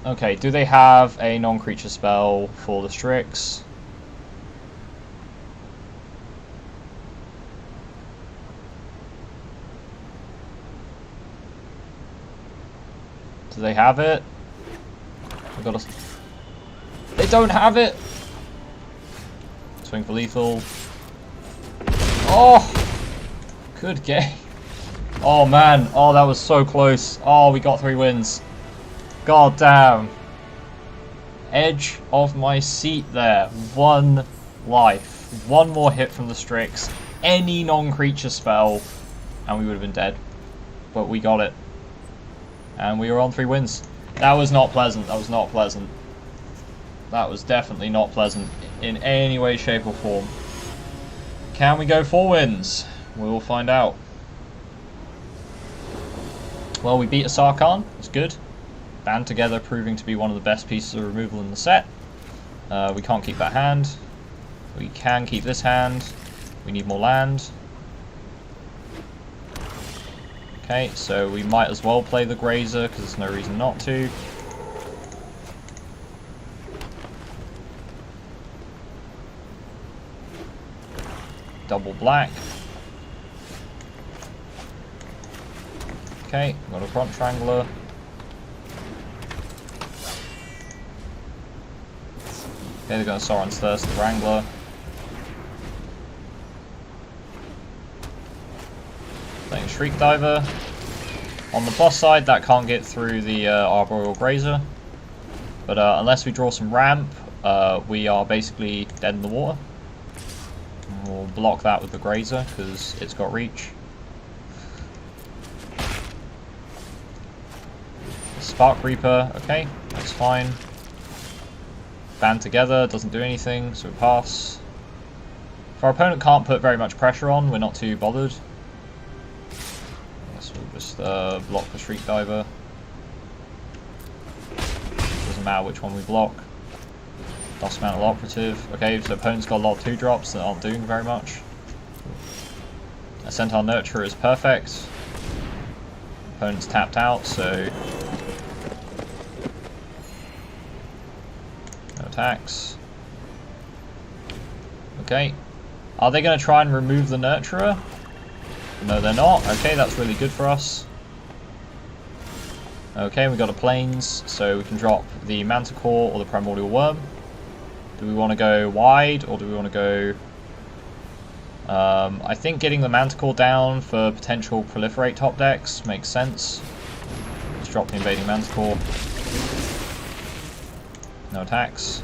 Okay, do they have a non-creature spell for the Strix? Do they have it? I've got to... They don't have it! Swing for lethal. Oh! Good game. Oh man, oh that was so close. Oh, we got 3 wins. God damn. Edge of my seat there. 1 life. 1 more hit from the Strix. Any non-creature spell. And we would have been dead. But we got it. And we were on 3 wins. That was not pleasant. That was not pleasant. That was definitely not pleasant in any way, shape or form. Can we go 4 wins? We will find out. Well, we beat a Sarkhan. It's good. Band Together proving to be one of the best pieces of removal in the set. We can't keep that hand. We can keep this hand. We need more land. Okay, so we might as well play the Grazer because there's no reason not to. Double black. Okay, got a Front Triangler. Okay, they're going to Sauron's Thirst, the Wrangler. Playing Shriek Diver. On the plus side, that can't get through the Arkbow or Grazer. But unless we draw some ramp, we are basically dead in the water. And we'll block that with the Grazer, because it's got reach. Spark Reaper, okay, that's fine. Band Together, doesn't do anything, so we pass. If our opponent can't put very much pressure on, we're not too bothered. I guess we'll just block the Shriek Diver. Doesn't matter which one we block. Dust Mantle Operative. Okay, so opponent's got a lot of 2-drops that aren't doing very much. A Centaur Nurturer is perfect. Opponent's tapped out, so no attacks. Okay. Are they going to try and remove the Nurturer? No, they're not. Okay, that's really good for us. Okay, we got a Plains, so we can drop the Manticore or the Primordial Worm. Do we want to go wide, or do we want to go... I think getting the Manticore down for potential Proliferate top decks makes sense. Let's drop the Invading Manticore. No attacks.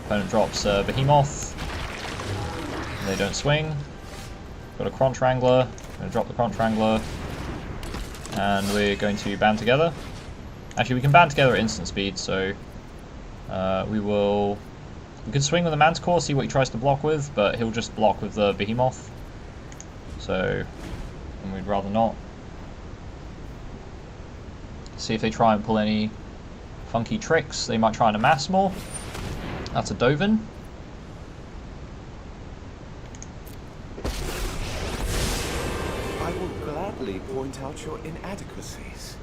Opponent drops Behemoth. They don't swing. Got a Crunch Wrangler. Going to drop the Crunch Wrangler. And we're going to band together. Actually, we can band together at instant speed, so we could swing with the Manticore, see what he tries to block with, but he'll just block with the Behemoth. So, and we'd rather not. See if they try and pull any funky tricks. They might try and amass more. That's a Dovin. I will gladly point out your inadequacies.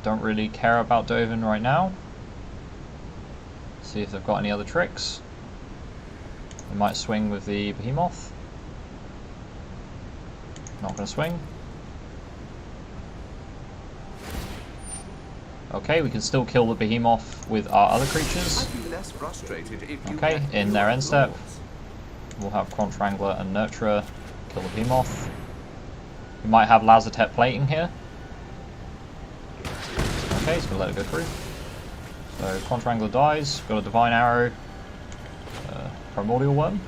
Don't really care about Dovin right now. See if they've got any other tricks. They might swing with the Behemoth. Not going to swing. Okay, we can still kill the Behemoth with our other creatures. I'd be less frustrated if you Okay, had in fewer their end step, flaws. we'll have Crunch Wrangler and Nurturer kill the Behemoth. We might have Lazotep plating here. Okay, so we'll let it go through. So Crunch Wrangler dies, got a Divine Arrow, Primordial Worm.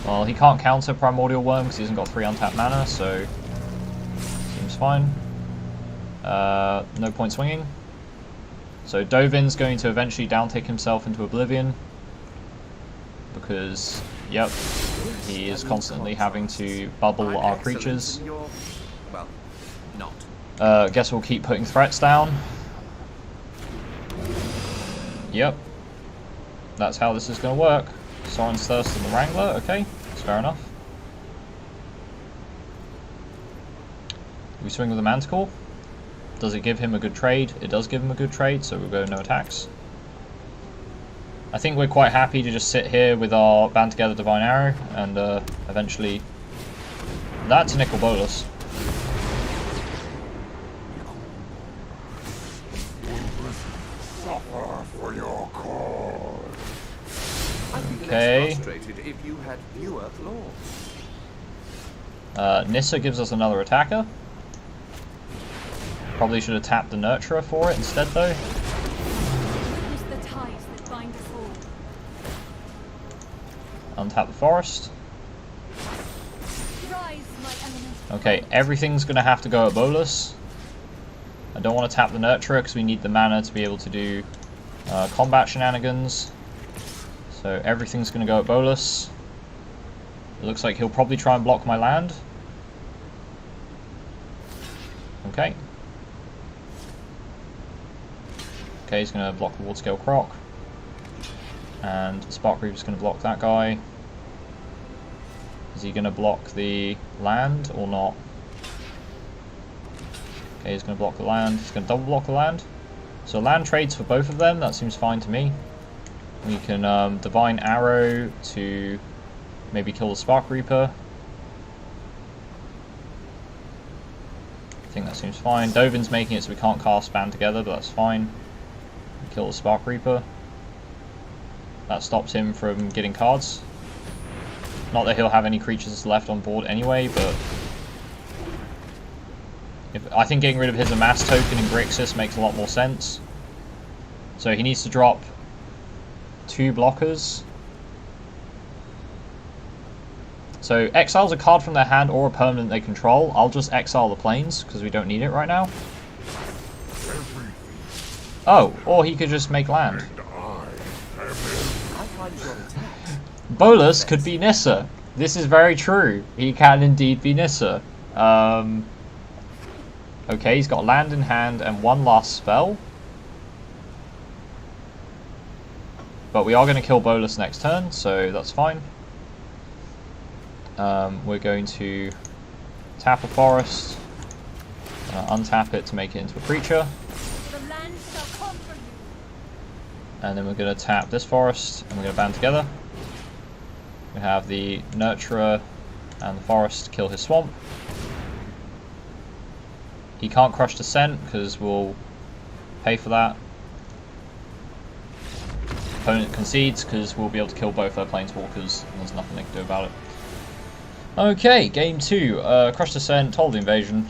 Well, he can't counter Primordial Worm because he hasn't got 3 untapped mana, so seems fine. No point swinging. So Dovin's going to eventually downtick himself into Oblivion because, yep, he is constantly having to bubble our creatures. Well, not. Guess we'll keep putting threats down. Yep. That's how this is going to work. Soren's Thirst and the Wrangler, okay, that's fair enough. We swing with the Manticore. Does it give him a good trade? It does give him a good trade, so we'll go no attacks. I think we're quite happy to just sit here with our Band Together Divine Arrow, and eventually... That's a Nicol Bolas. Suffer for your cause. Okay. Frustrated if you had fewer claws. Nissa gives us another attacker. Probably should have tapped the Nurturer for it instead, though. Witness the ties that bind us all. Untap the Forest. Rise, my element. Okay, everything's going to have to go at Bolas. I don't want to tap the Nurturer because we need the mana to be able to do combat shenanigans. So everything's going to go at Bolas. It looks like he'll probably try and block my land. Okay. Okay, he's going to block the Wardscale Croc. And Spark Reaper's going to block that guy. Is he going to block the land or not? Okay, he's going to block the land. He's going to double block the land. So land trades for both of them. That seems fine to me. We can Divine Arrow to maybe kill the Spark Reaper. I think that seems fine. Dovin's making it so we can't cast Band Together, but that's fine. Kill the Spark Reaper. That stops him from getting cards. Not that he'll have any creatures left on board anyway, but I think getting rid of his Amass token in Grixis makes a lot more sense. So he needs to drop 2 blockers. So exiles a card from their hand or a permanent they control. I'll just exile the planes because we don't need it right now. Oh, or he could just make land. Bolas could be Nissa. This is very true. He can indeed be Nissa. Okay, he's got land in hand and one last spell. But we are going to kill Bolas next turn, so that's fine. We're going to tap a forest, untap it to make it into a creature. The land shall conquer you. And then we're going to tap this forest, and we're going to band together. We have the Nurturer and the forest kill his swamp. He can't crush Descent because we'll pay for that. Opponent concedes because we'll be able to kill both their planeswalkers and there's nothing they can do about it. Okay, game 2. Crush Descent, Toll the Invasion.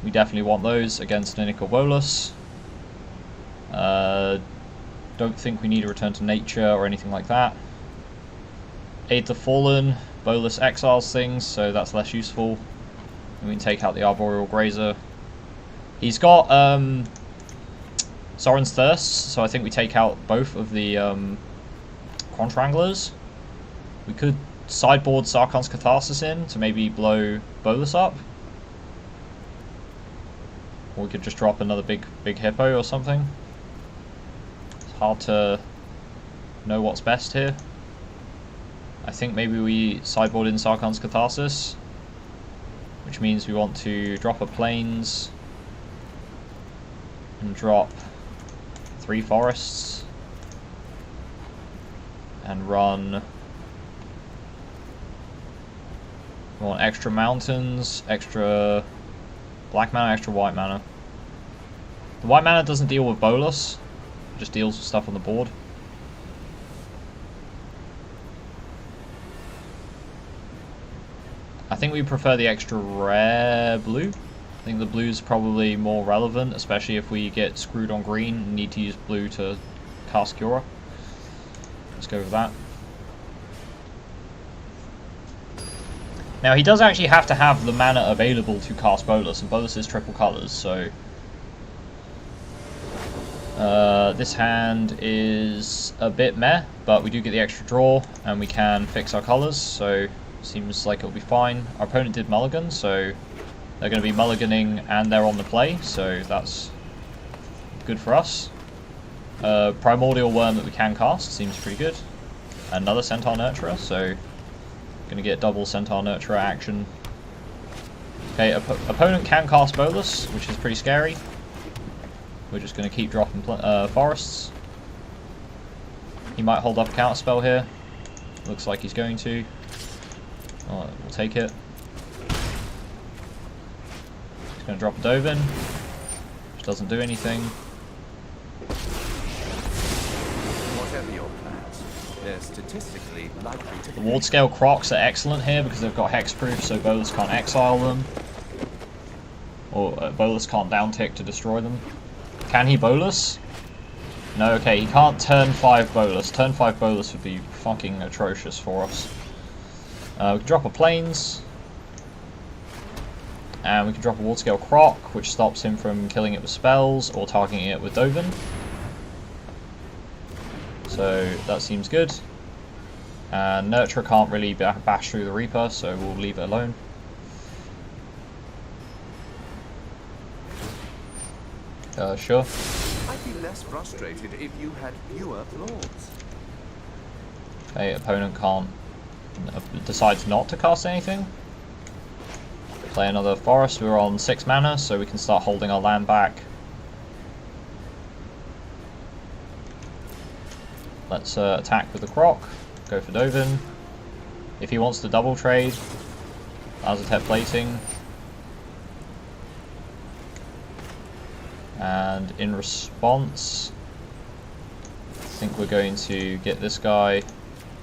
We definitely want those against Nicol Bolas. Don't think we need a Return to Nature or anything like that. Aid the Fallen, Bolas exiles things, so that's less useful. And we can take out the Arboreal Grazer. He's got Soren's Thirst, so I think we take out both of the Quant Wranglers. We could sideboard Sarkhan's Catharsis in to maybe blow Bolas up. Or we could just drop another big hippo or something. It's hard to know what's best here. I think maybe we sideboard in Sarkhan's Catharsis, which means we want to drop a plains and drop 3 forests and run. We want extra mountains, extra black mana, extra white mana. The white mana doesn't deal with Bolas, it just deals with stuff on the board. I think we prefer the extra rare blue. I think the blue is probably more relevant, especially if we get screwed on green and need to use blue to cast Cura. Let's go with that. Now he does actually have to have the mana available to cast Bolas, and Bolas is triple colours, so this hand is a bit meh, but we do get the extra draw and we can fix our colours, so seems like it'll be fine. Our opponent did mulligan, so They're going to be mulliganing and they're on the play, so that's good for us. Primordial Worm that we can cast seems pretty good. Another Centaur Nurturer, so going to get double Centaur Nurturer action. Okay, opponent can cast Bolus, which is pretty scary. We're just going to keep dropping forests. He might hold up a counter spell here. Looks like he's going to. Oh, we'll take it. He's going to drop a Dovin, which doesn't do anything. Whatever your plans, they're statistically likely to. The Ward Scale Crocs are excellent here because they've got hexproof, so Bolus can't exile them. Or Bolus can't downtick to destroy them. Can he Bolus? No, okay, he can't turn 5 Bolus. Turn 5 Bolus would be fucking atrocious for us. We can drop a Plains. And we can drop a Ward Scale Croc, which stops him from killing it with spells or targeting it with Dovin. So that seems good. And Nurturer can't really bash through the Reaper, so we'll leave it alone. Sure. I'd be less frustrated if you had fewer flaws. Okay, opponent can't decides not to cast anything. Play another forest. We're on 6 mana, so we can start holding our land back. Let's attack with the Croc. Go for Dovin. If he wants to double trade, Azotep Plating. And in response, I think we're going to get this guy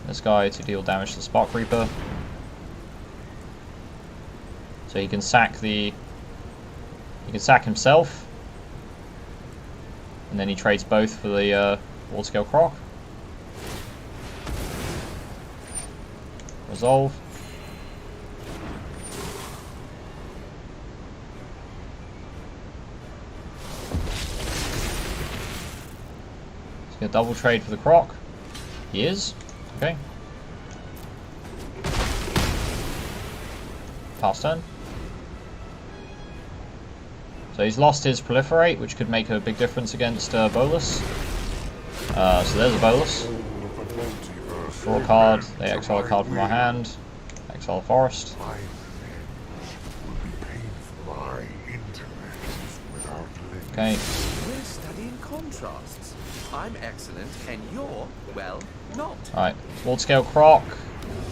to deal damage to the Spark Reaper. So he can sack himself, and then he trades both for the Ward Scale Croc. Resolve. He's gonna double trade for the Croc. He is. Okay. Pass turn. So he's lost his Proliferate, which could make a big difference against Bolus. So there's a Bolus. Draw a card, they exile a card from our hand, exile a forest. Okay. We're studying contrasts. I'm excellent, and you're, well, not. Alright, Ward Scale Croc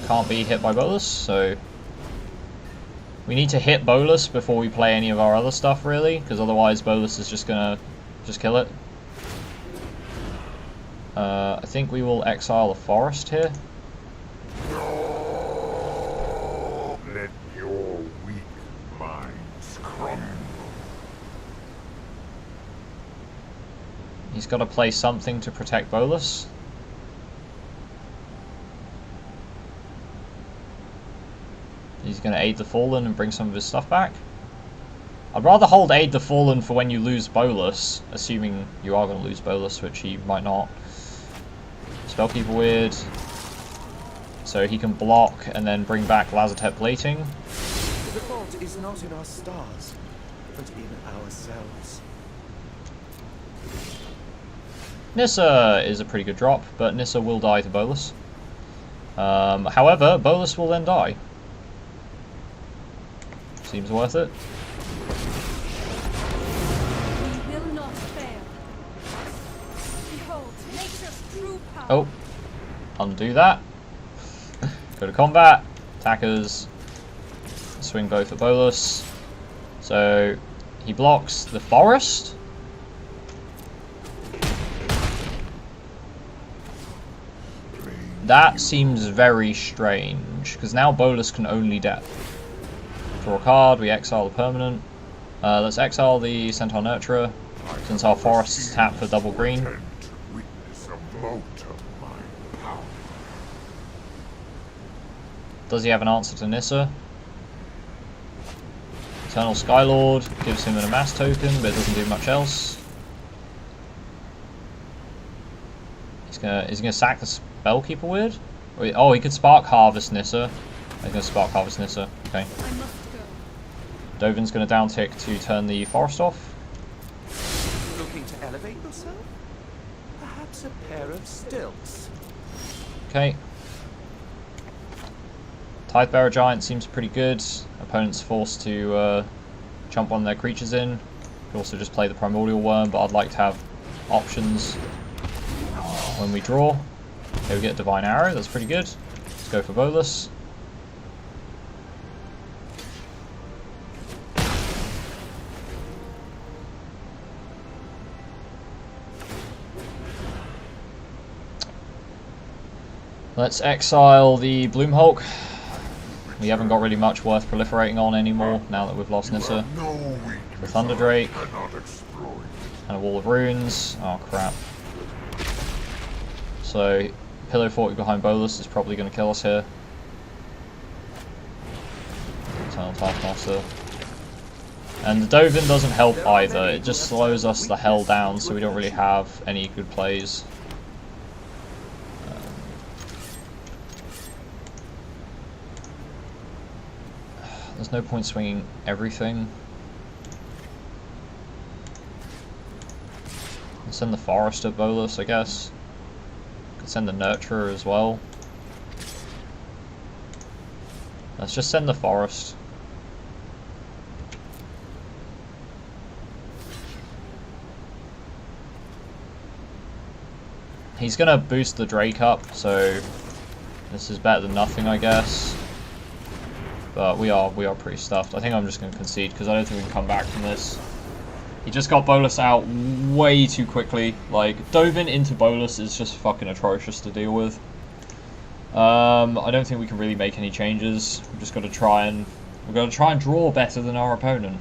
can't be hit by Bolus, so we need to hit Bolus before we play any of our other stuff, really, because otherwise Bolus is just gonna kill it. I think we will exile a forest here. Let your weak minds crumble. He's got to play something to protect Bolus. He's going to Aid the Fallen and bring some of his stuff back. I'd rather hold Aid the Fallen for when you lose Bolus, assuming you are going to lose Bolus, which he might not. Spellkeeper Weird, so he can block and then bring back Lazotep Plating. The fault is not in our stars, but in ourselves. Nissa is a pretty good drop, but Nissa will die to Bolus. However, Bolus will then die. Seems worth it. We will not fail. Behold, nature's true power. Oh, undo that. Go to combat. Attackers. Swing both at Bolus. So he blocks the forest. That seems very strange, because now Bolus can only death. Draw a card, we exile the permanent. Let's exile the Centaur Nurturer, since our forests tap for double green. Does he have an answer to Nissa? Eternal Skylord gives him an Amass token, but it doesn't do much else. Is he gonna sack the Spellkeeper Weird? Oh, he could Spark Harvest Nissa. He's gonna Spark Harvest Nissa. Okay. I must go. Dovin's going to down tick to turn the forest off. Looking to elevate yourself? Perhaps a pair of stilts. Okay. Tidebearer Giant seems pretty good. Opponent's forced to jump one of their creatures in. You can also just play the Primordial Worm, but I'd like to have options when we draw. Okay, we get Divine Arrow, that's pretty good. Let's go for Bolus. Let's exile the Bloomhulk. We haven't got really much worth proliferating on anymore now that we've lost Nissa. The Thunder Drake. And a Wall of Runes. Oh crap. So, Pillow Forty behind Bolus is probably going to kill us here. Eternal Taskmaster. And the Dovin doesn't help either. It just slows us the hell down, so we don't really have any good plays. There's no point swinging everything. I'll send the Forester Bolus, I guess. Could send the Nurturer as well. Let's just send the Forest. He's gonna boost the Drake up, so this is better than nothing, I guess. But we are pretty stuffed. I think I'm just going to concede because I don't think we can come back from this. He just got Bolus out way too quickly. Like, Dovin into Bolus is just fucking atrocious to deal with. I don't think we can really make any changes. We've just got to try and draw better than our opponent.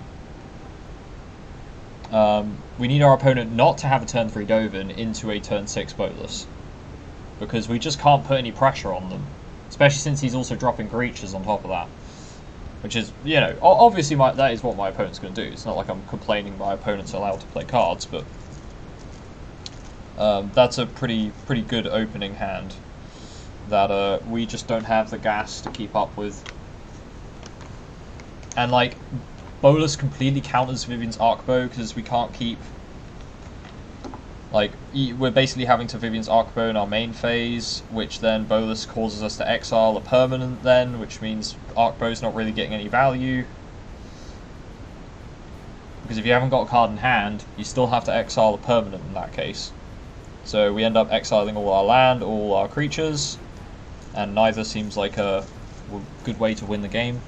We need our opponent not to have a turn 3 Dovin into a turn 6 Bolus, because we just can't put any pressure on them, especially since he's also dropping creatures on top of that. Which is, you know, obviously that is what my opponent's going to do. It's not like I'm complaining my opponent's allowed to play cards, but that's a pretty good opening hand that we just don't have the gas to keep up with. And like, Bolus completely counters Vivian's Arkbow because we can't keep, like, we're basically having to Vivian's Arkbow in our main phase, which then Bolus causes us to exile a permanent then, which means Arkbow's not really getting any value. Because if you haven't got a card in hand, you still have to exile a permanent in that case. So we end up exiling all our land, all our creatures, and neither seems like a good way to win the game.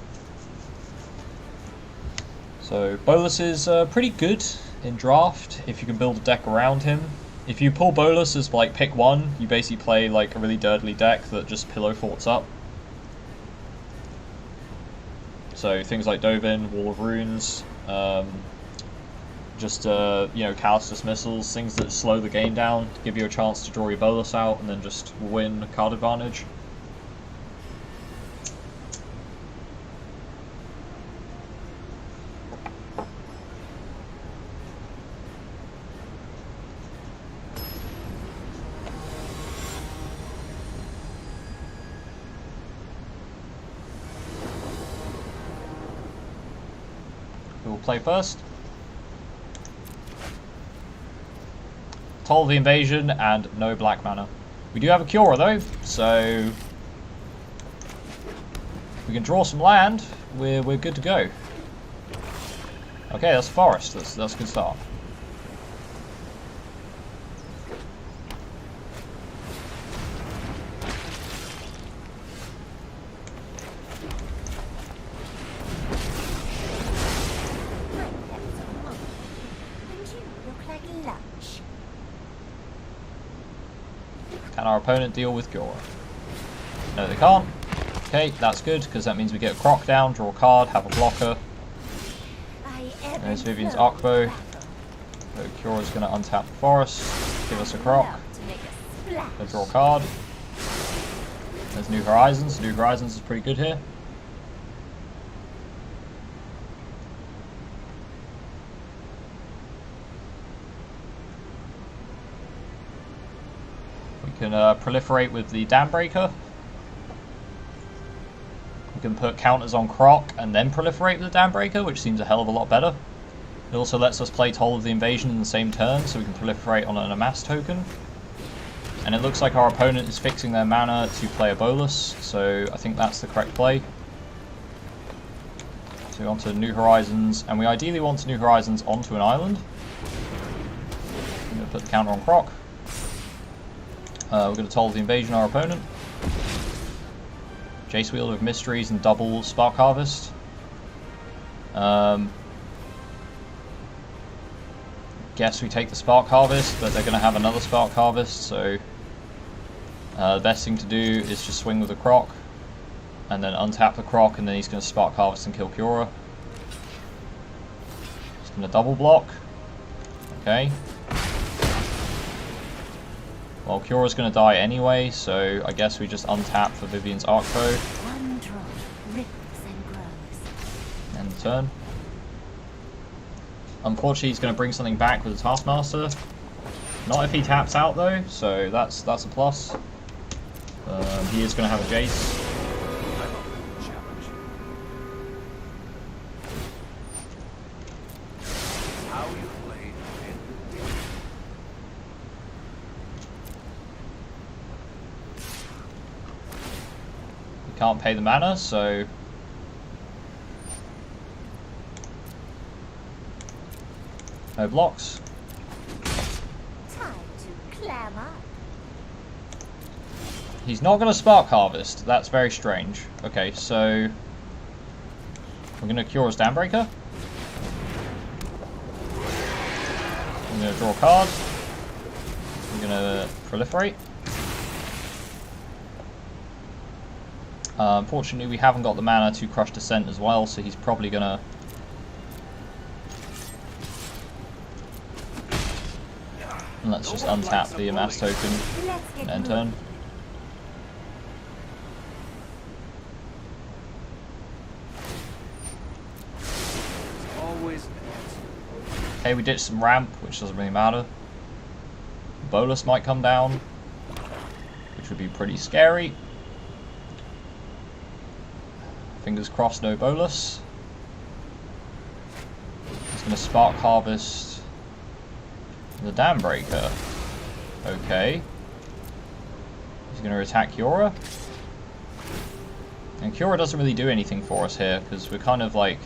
So Bolus is pretty good in draft if you can build a deck around him. If you pull Bolus as like pick 1, you basically play like a really dirtly deck that just pillow forts up. So things like Dovin, Wall of Runes, just you know, Callous Dismissals, things that slow the game down, give you a chance to draw your Bolus out and then just win card advantage. Who will play first? Toll the Invasion and no black mana. We do have a Cura though, so we can draw some land. We're good to go. Okay, that's Forest. That's a good start. Can our opponent deal with Cura? No, they can't. Okay, that's good, because that means we get a Croc down, draw a card, have a blocker. There's Vivian's Arkbow. So Cura's going to untap the Forest, give us a Croc. Then draw a card. There's New Horizons. New Horizons is pretty good here. We can proliferate with the Dam Breaker. We can put counters on Croc and then proliferate with the Dambreaker, which seems a hell of a lot better. It also lets us play Toll of the Invasion in the same turn, so we can proliferate on an amass token. And it looks like our opponent is fixing their mana to play a Bolus, so I think that's the correct play. So we're on to New Horizons, and we ideally want New Horizons onto an island. I'm going to put the counter on Croc. We're going to Toll of the Invasion our opponent. Jace Wielder of Mysteries and double Spark Harvest. Guess we take the Spark Harvest, but they're going to have another Spark Harvest, so the best thing to do is just swing with the Croc, and then untap the Croc, and then he's going to Spark Harvest and kill Kiora. He's going to double block. Okay. Well, Kiora's going to die anyway, so I guess we just untap for Vivian's Arkbow. One drop ripples and grows. End the turn. Unfortunately, he's going to bring something back with the Taskmaster. Not if he taps out though, so that's a plus. He is going to have a Jace. He can't pay the mana, so no blocks. Time to clam up. He's not going to Spark Harvest. That's very strange. Okay, so we're going to cure his Dambreaker. I'm going to draw a card. I'm going to proliferate. Unfortunately, we haven't got the mana to Crush Descent as well, so he's probably going to and let's just untap the amass token and end turn. Okay, we ditched some ramp, which doesn't really matter. Bolus might come down, which would be pretty scary. Fingers crossed, no Bolus. He's going to Spark Harvest the Dambreaker. Okay. He's going to attack Kiora. And Kiora doesn't really do anything for us here, because we're kind of like...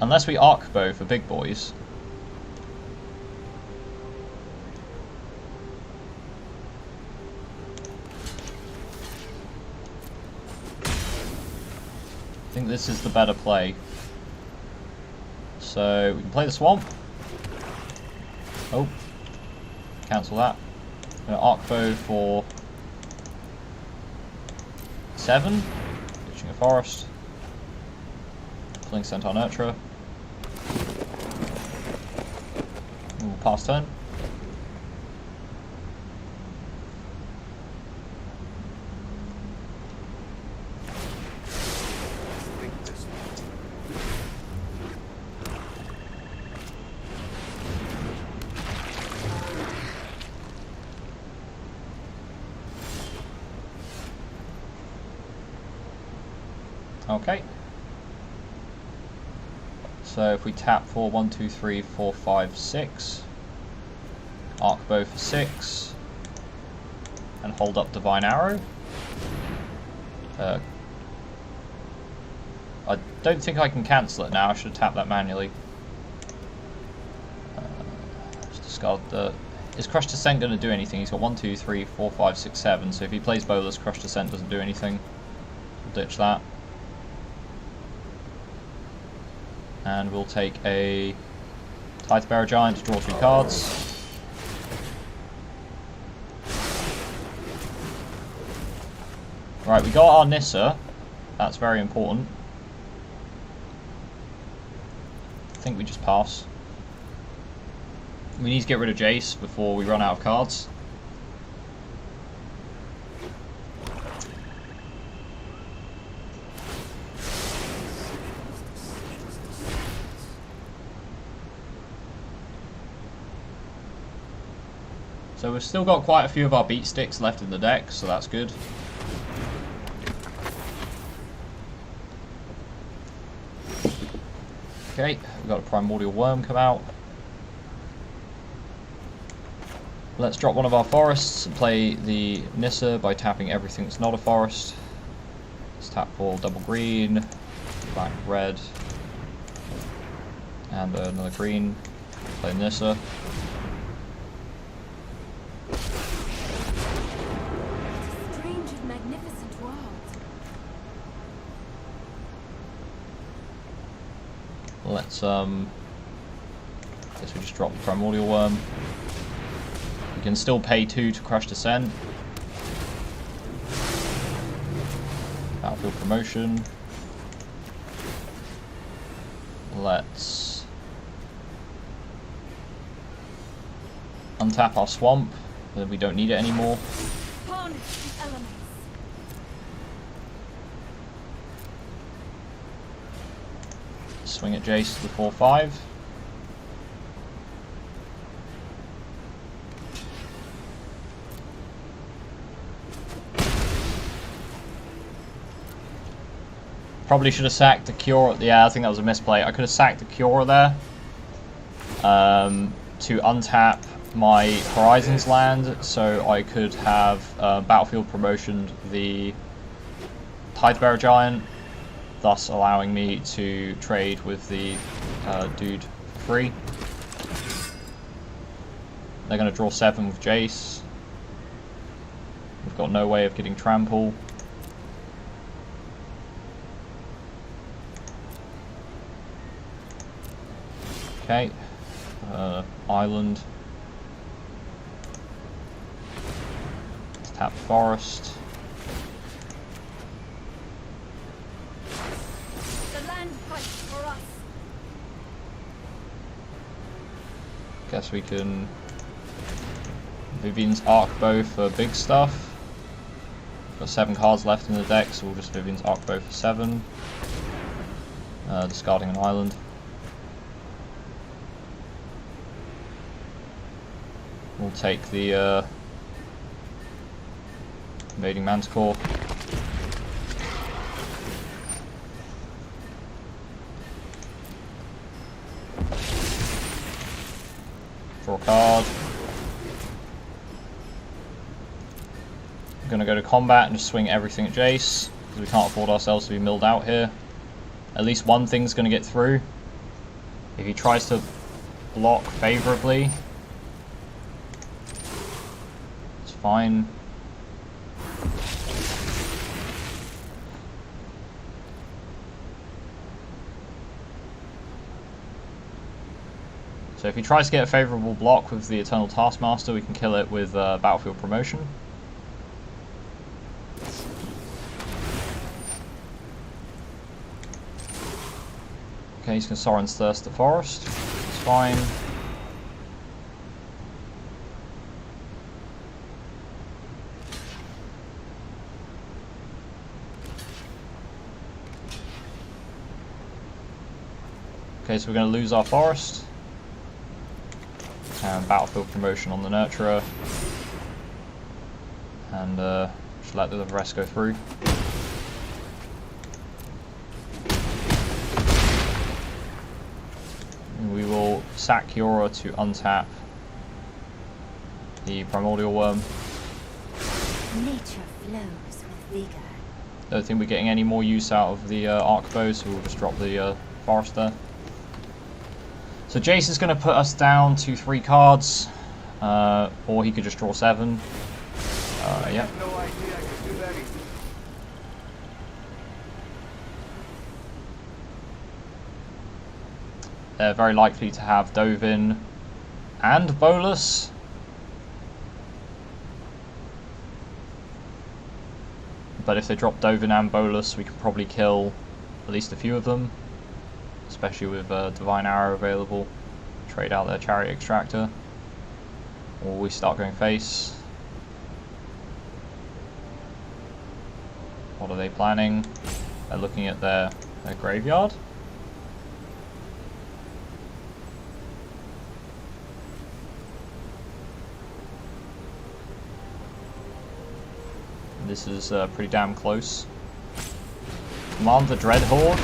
Unless we Arkbow for big boys. I think this is the better play. So we can play the Swamp. Oh. Cancel that. I'm going to Arkbow for 7. Ditching a forest. Pulling Centaur Nurturer. We'll pass turn. Okay. So if we tap for 1, 2, 3, 4, 5, 6, Arkbow for 6, and hold up Divine Arrow. I don't think I can cancel it now. I should have tapped that manually. Just discard the... Is Crush Descent going to do anything? He's got 1, 2, 3, 4, 5, 6, 7. So if he plays Bolus, Crush Descent doesn't do anything. We'll ditch that. And we'll take a Tidebearer Giant to draw 3 cards. Right, we got our Nissa. That's very important. I think we just pass. We need to get rid of Jace before we run out of cards. So we've still got quite a few of our beat sticks left in the deck, so that's good. Okay, we've got a primordial worm come out. Let's drop one of our forests and play the Nissa by tapping everything that's not a forest. Let's tap for double green, black, red, and another green. Play Nissa. Strange and magnificent world. Let's guess we just drop the primordial worm. We can still pay 2 to crush descent. Battlefield promotion. Let's untap our swamp, then we don't need it anymore. Harness the elements. Swing at Jace to the 4/5. Probably should have sacked the Cure. Yeah, I think that was a misplay. I could have sacked the Cure there to untap my Horizons land, so I could have Battlefield promotioned the Tidebearer Giant, thus allowing me to trade with the dude for free. They're going to draw 7 with Jace. We've got no way of getting trample. Okay, island. Let's tap forest. The land fights for us. Guess we can Vivian's Arkbow for big stuff. Got 7 cards left in the deck, so we'll just Vivian's Arkbow for 7. Discarding an island. We'll take the invading Manticore. Draw a card. I'm gonna go to combat and just swing everything at Jace, because we can't afford ourselves to be milled out here. At least one thing's gonna get through. If he tries to block favorably, it's fine. So if he tries to get a favorable block with the Eternal Taskmaster, we can kill it with Battlefield Promotion. Okay, he's going to Sorin's Thirst the Forest. It's fine. Okay, so we're going to lose our forest. And Battlefield Promotion on the Nurturer. And just let the rest go through. We will sack Yora to untap the Primordial Worm. Nature flows with vigor. Don't think we're getting any more use out of the Arkbow, so we'll just drop the Forest there. So Jace is going to put us down to 3 cards, or he could just draw 7. Yeah. No idea I could do that either. They're very likely to have Dovin and Bolus. But if they drop Dovin and Bolus, we can probably kill at least a few of them. Especially with Divine Arrow available. Trade out their Chariot Extractor. Or we start going face. What are they planning? They're looking at their graveyard. This is pretty damn close. Command the Dread Horde.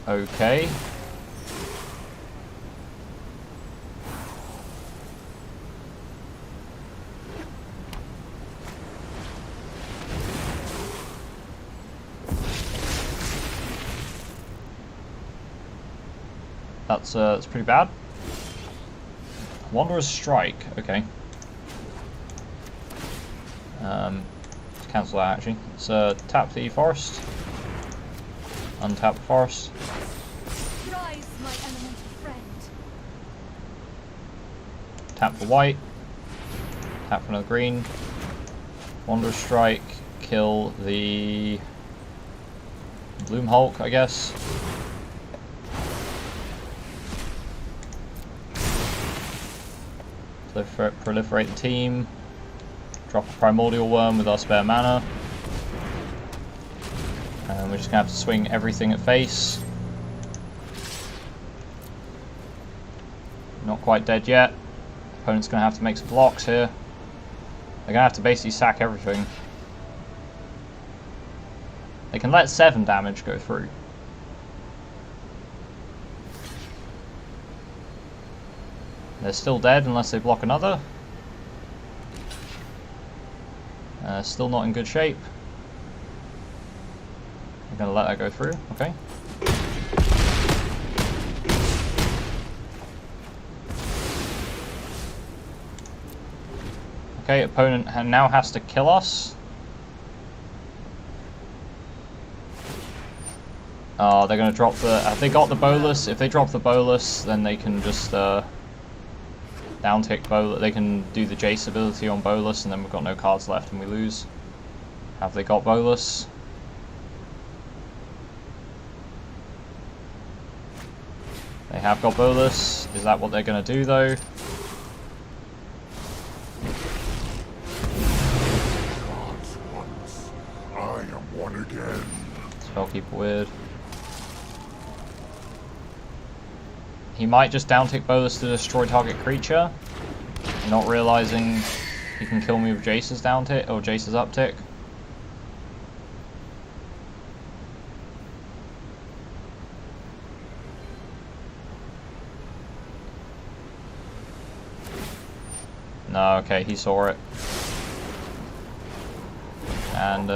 Okay. That's pretty bad. Wanderer's Strike, okay. Let's cancel that actually. Let's tap the forest. Untap the forest. Rise, my elemental friend. Tap for white. Tap for another green. Wanderer's Strike. Kill the Bloom Hulk, I guess. Proliferate the team. Drop a Primordial Worm with our spare mana. And we're just going to have to swing everything at face. Not quite dead yet. Opponent's going to have to make some blocks here. They're going to have to basically sack everything. They can let 7 damage go through. They're still dead unless they block another. Still not in good shape. I'm going to let that go through. Okay. Okay, opponent now has to kill us. Oh, they're going to drop the... Have they got the bolus? If they drop the bolus, then they can just... down tick bolus. They can do the Jace ability on bolus, and then we've got no cards left and we lose. Have they got bolus? They have got bolus. Is that what they're going to do though? Gods once, I am one again. Spellkeeper weird. He might just down tick bolus to destroy target creature, not realizing he can kill me with Jace's down tick or Jace's uptick. No, okay, he saw it. And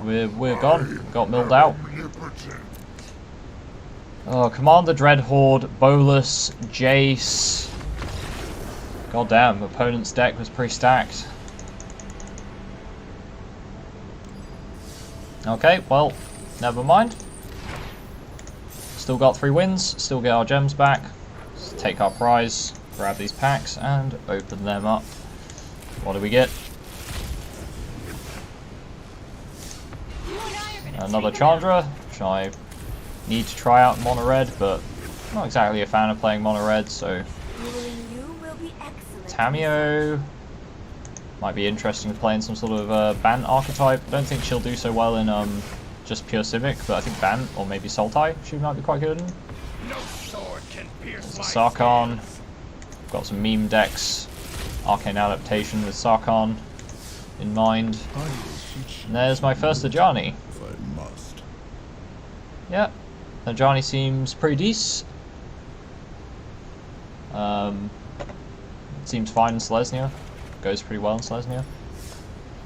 we're gone. Got milled out. Oh, Commander Dreadhorde, Bolus, Jace. God damn, opponent's deck was pretty stacked. Okay, well, never mind. Still got 3 wins, still get our gems back. Let's take our prize, grab these packs, and open them up. What do we get? Another Chandra, which I need to try out in mono red, but I'm not exactly a fan of playing mono red, so Tamio might be interesting to play in some sort of Bant archetype. I don't think she'll do so well in just pure Civic, but I think Bant or maybe Sultai she might be quite good in. No sword can pierce There's a Sarkhan. Got some meme decks. Arcane Adaptation with Sarkhan in mind. And there's my first Ajani. Yeah, Ajani seems pretty decent. Seems fine in Selesnya. Goes pretty well in Selesnya.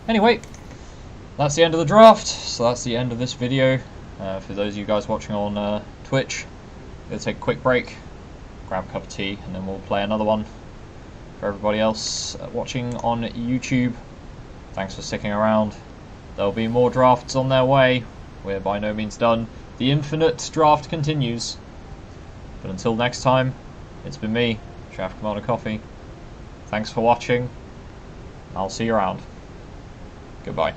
Anyway, that's the end of the draft. So that's the end of this video. For those of you guys watching on Twitch, we'll take a quick break, grab a cup of tea, and then we'll play another one. For everybody else watching on YouTube, thanks for sticking around. There'll be more drafts on their way. We're by no means done. The infinite draft continues. But until next time, it's been me, Chef Commander Coffee. Thanks for watching. I'll see you around. Goodbye.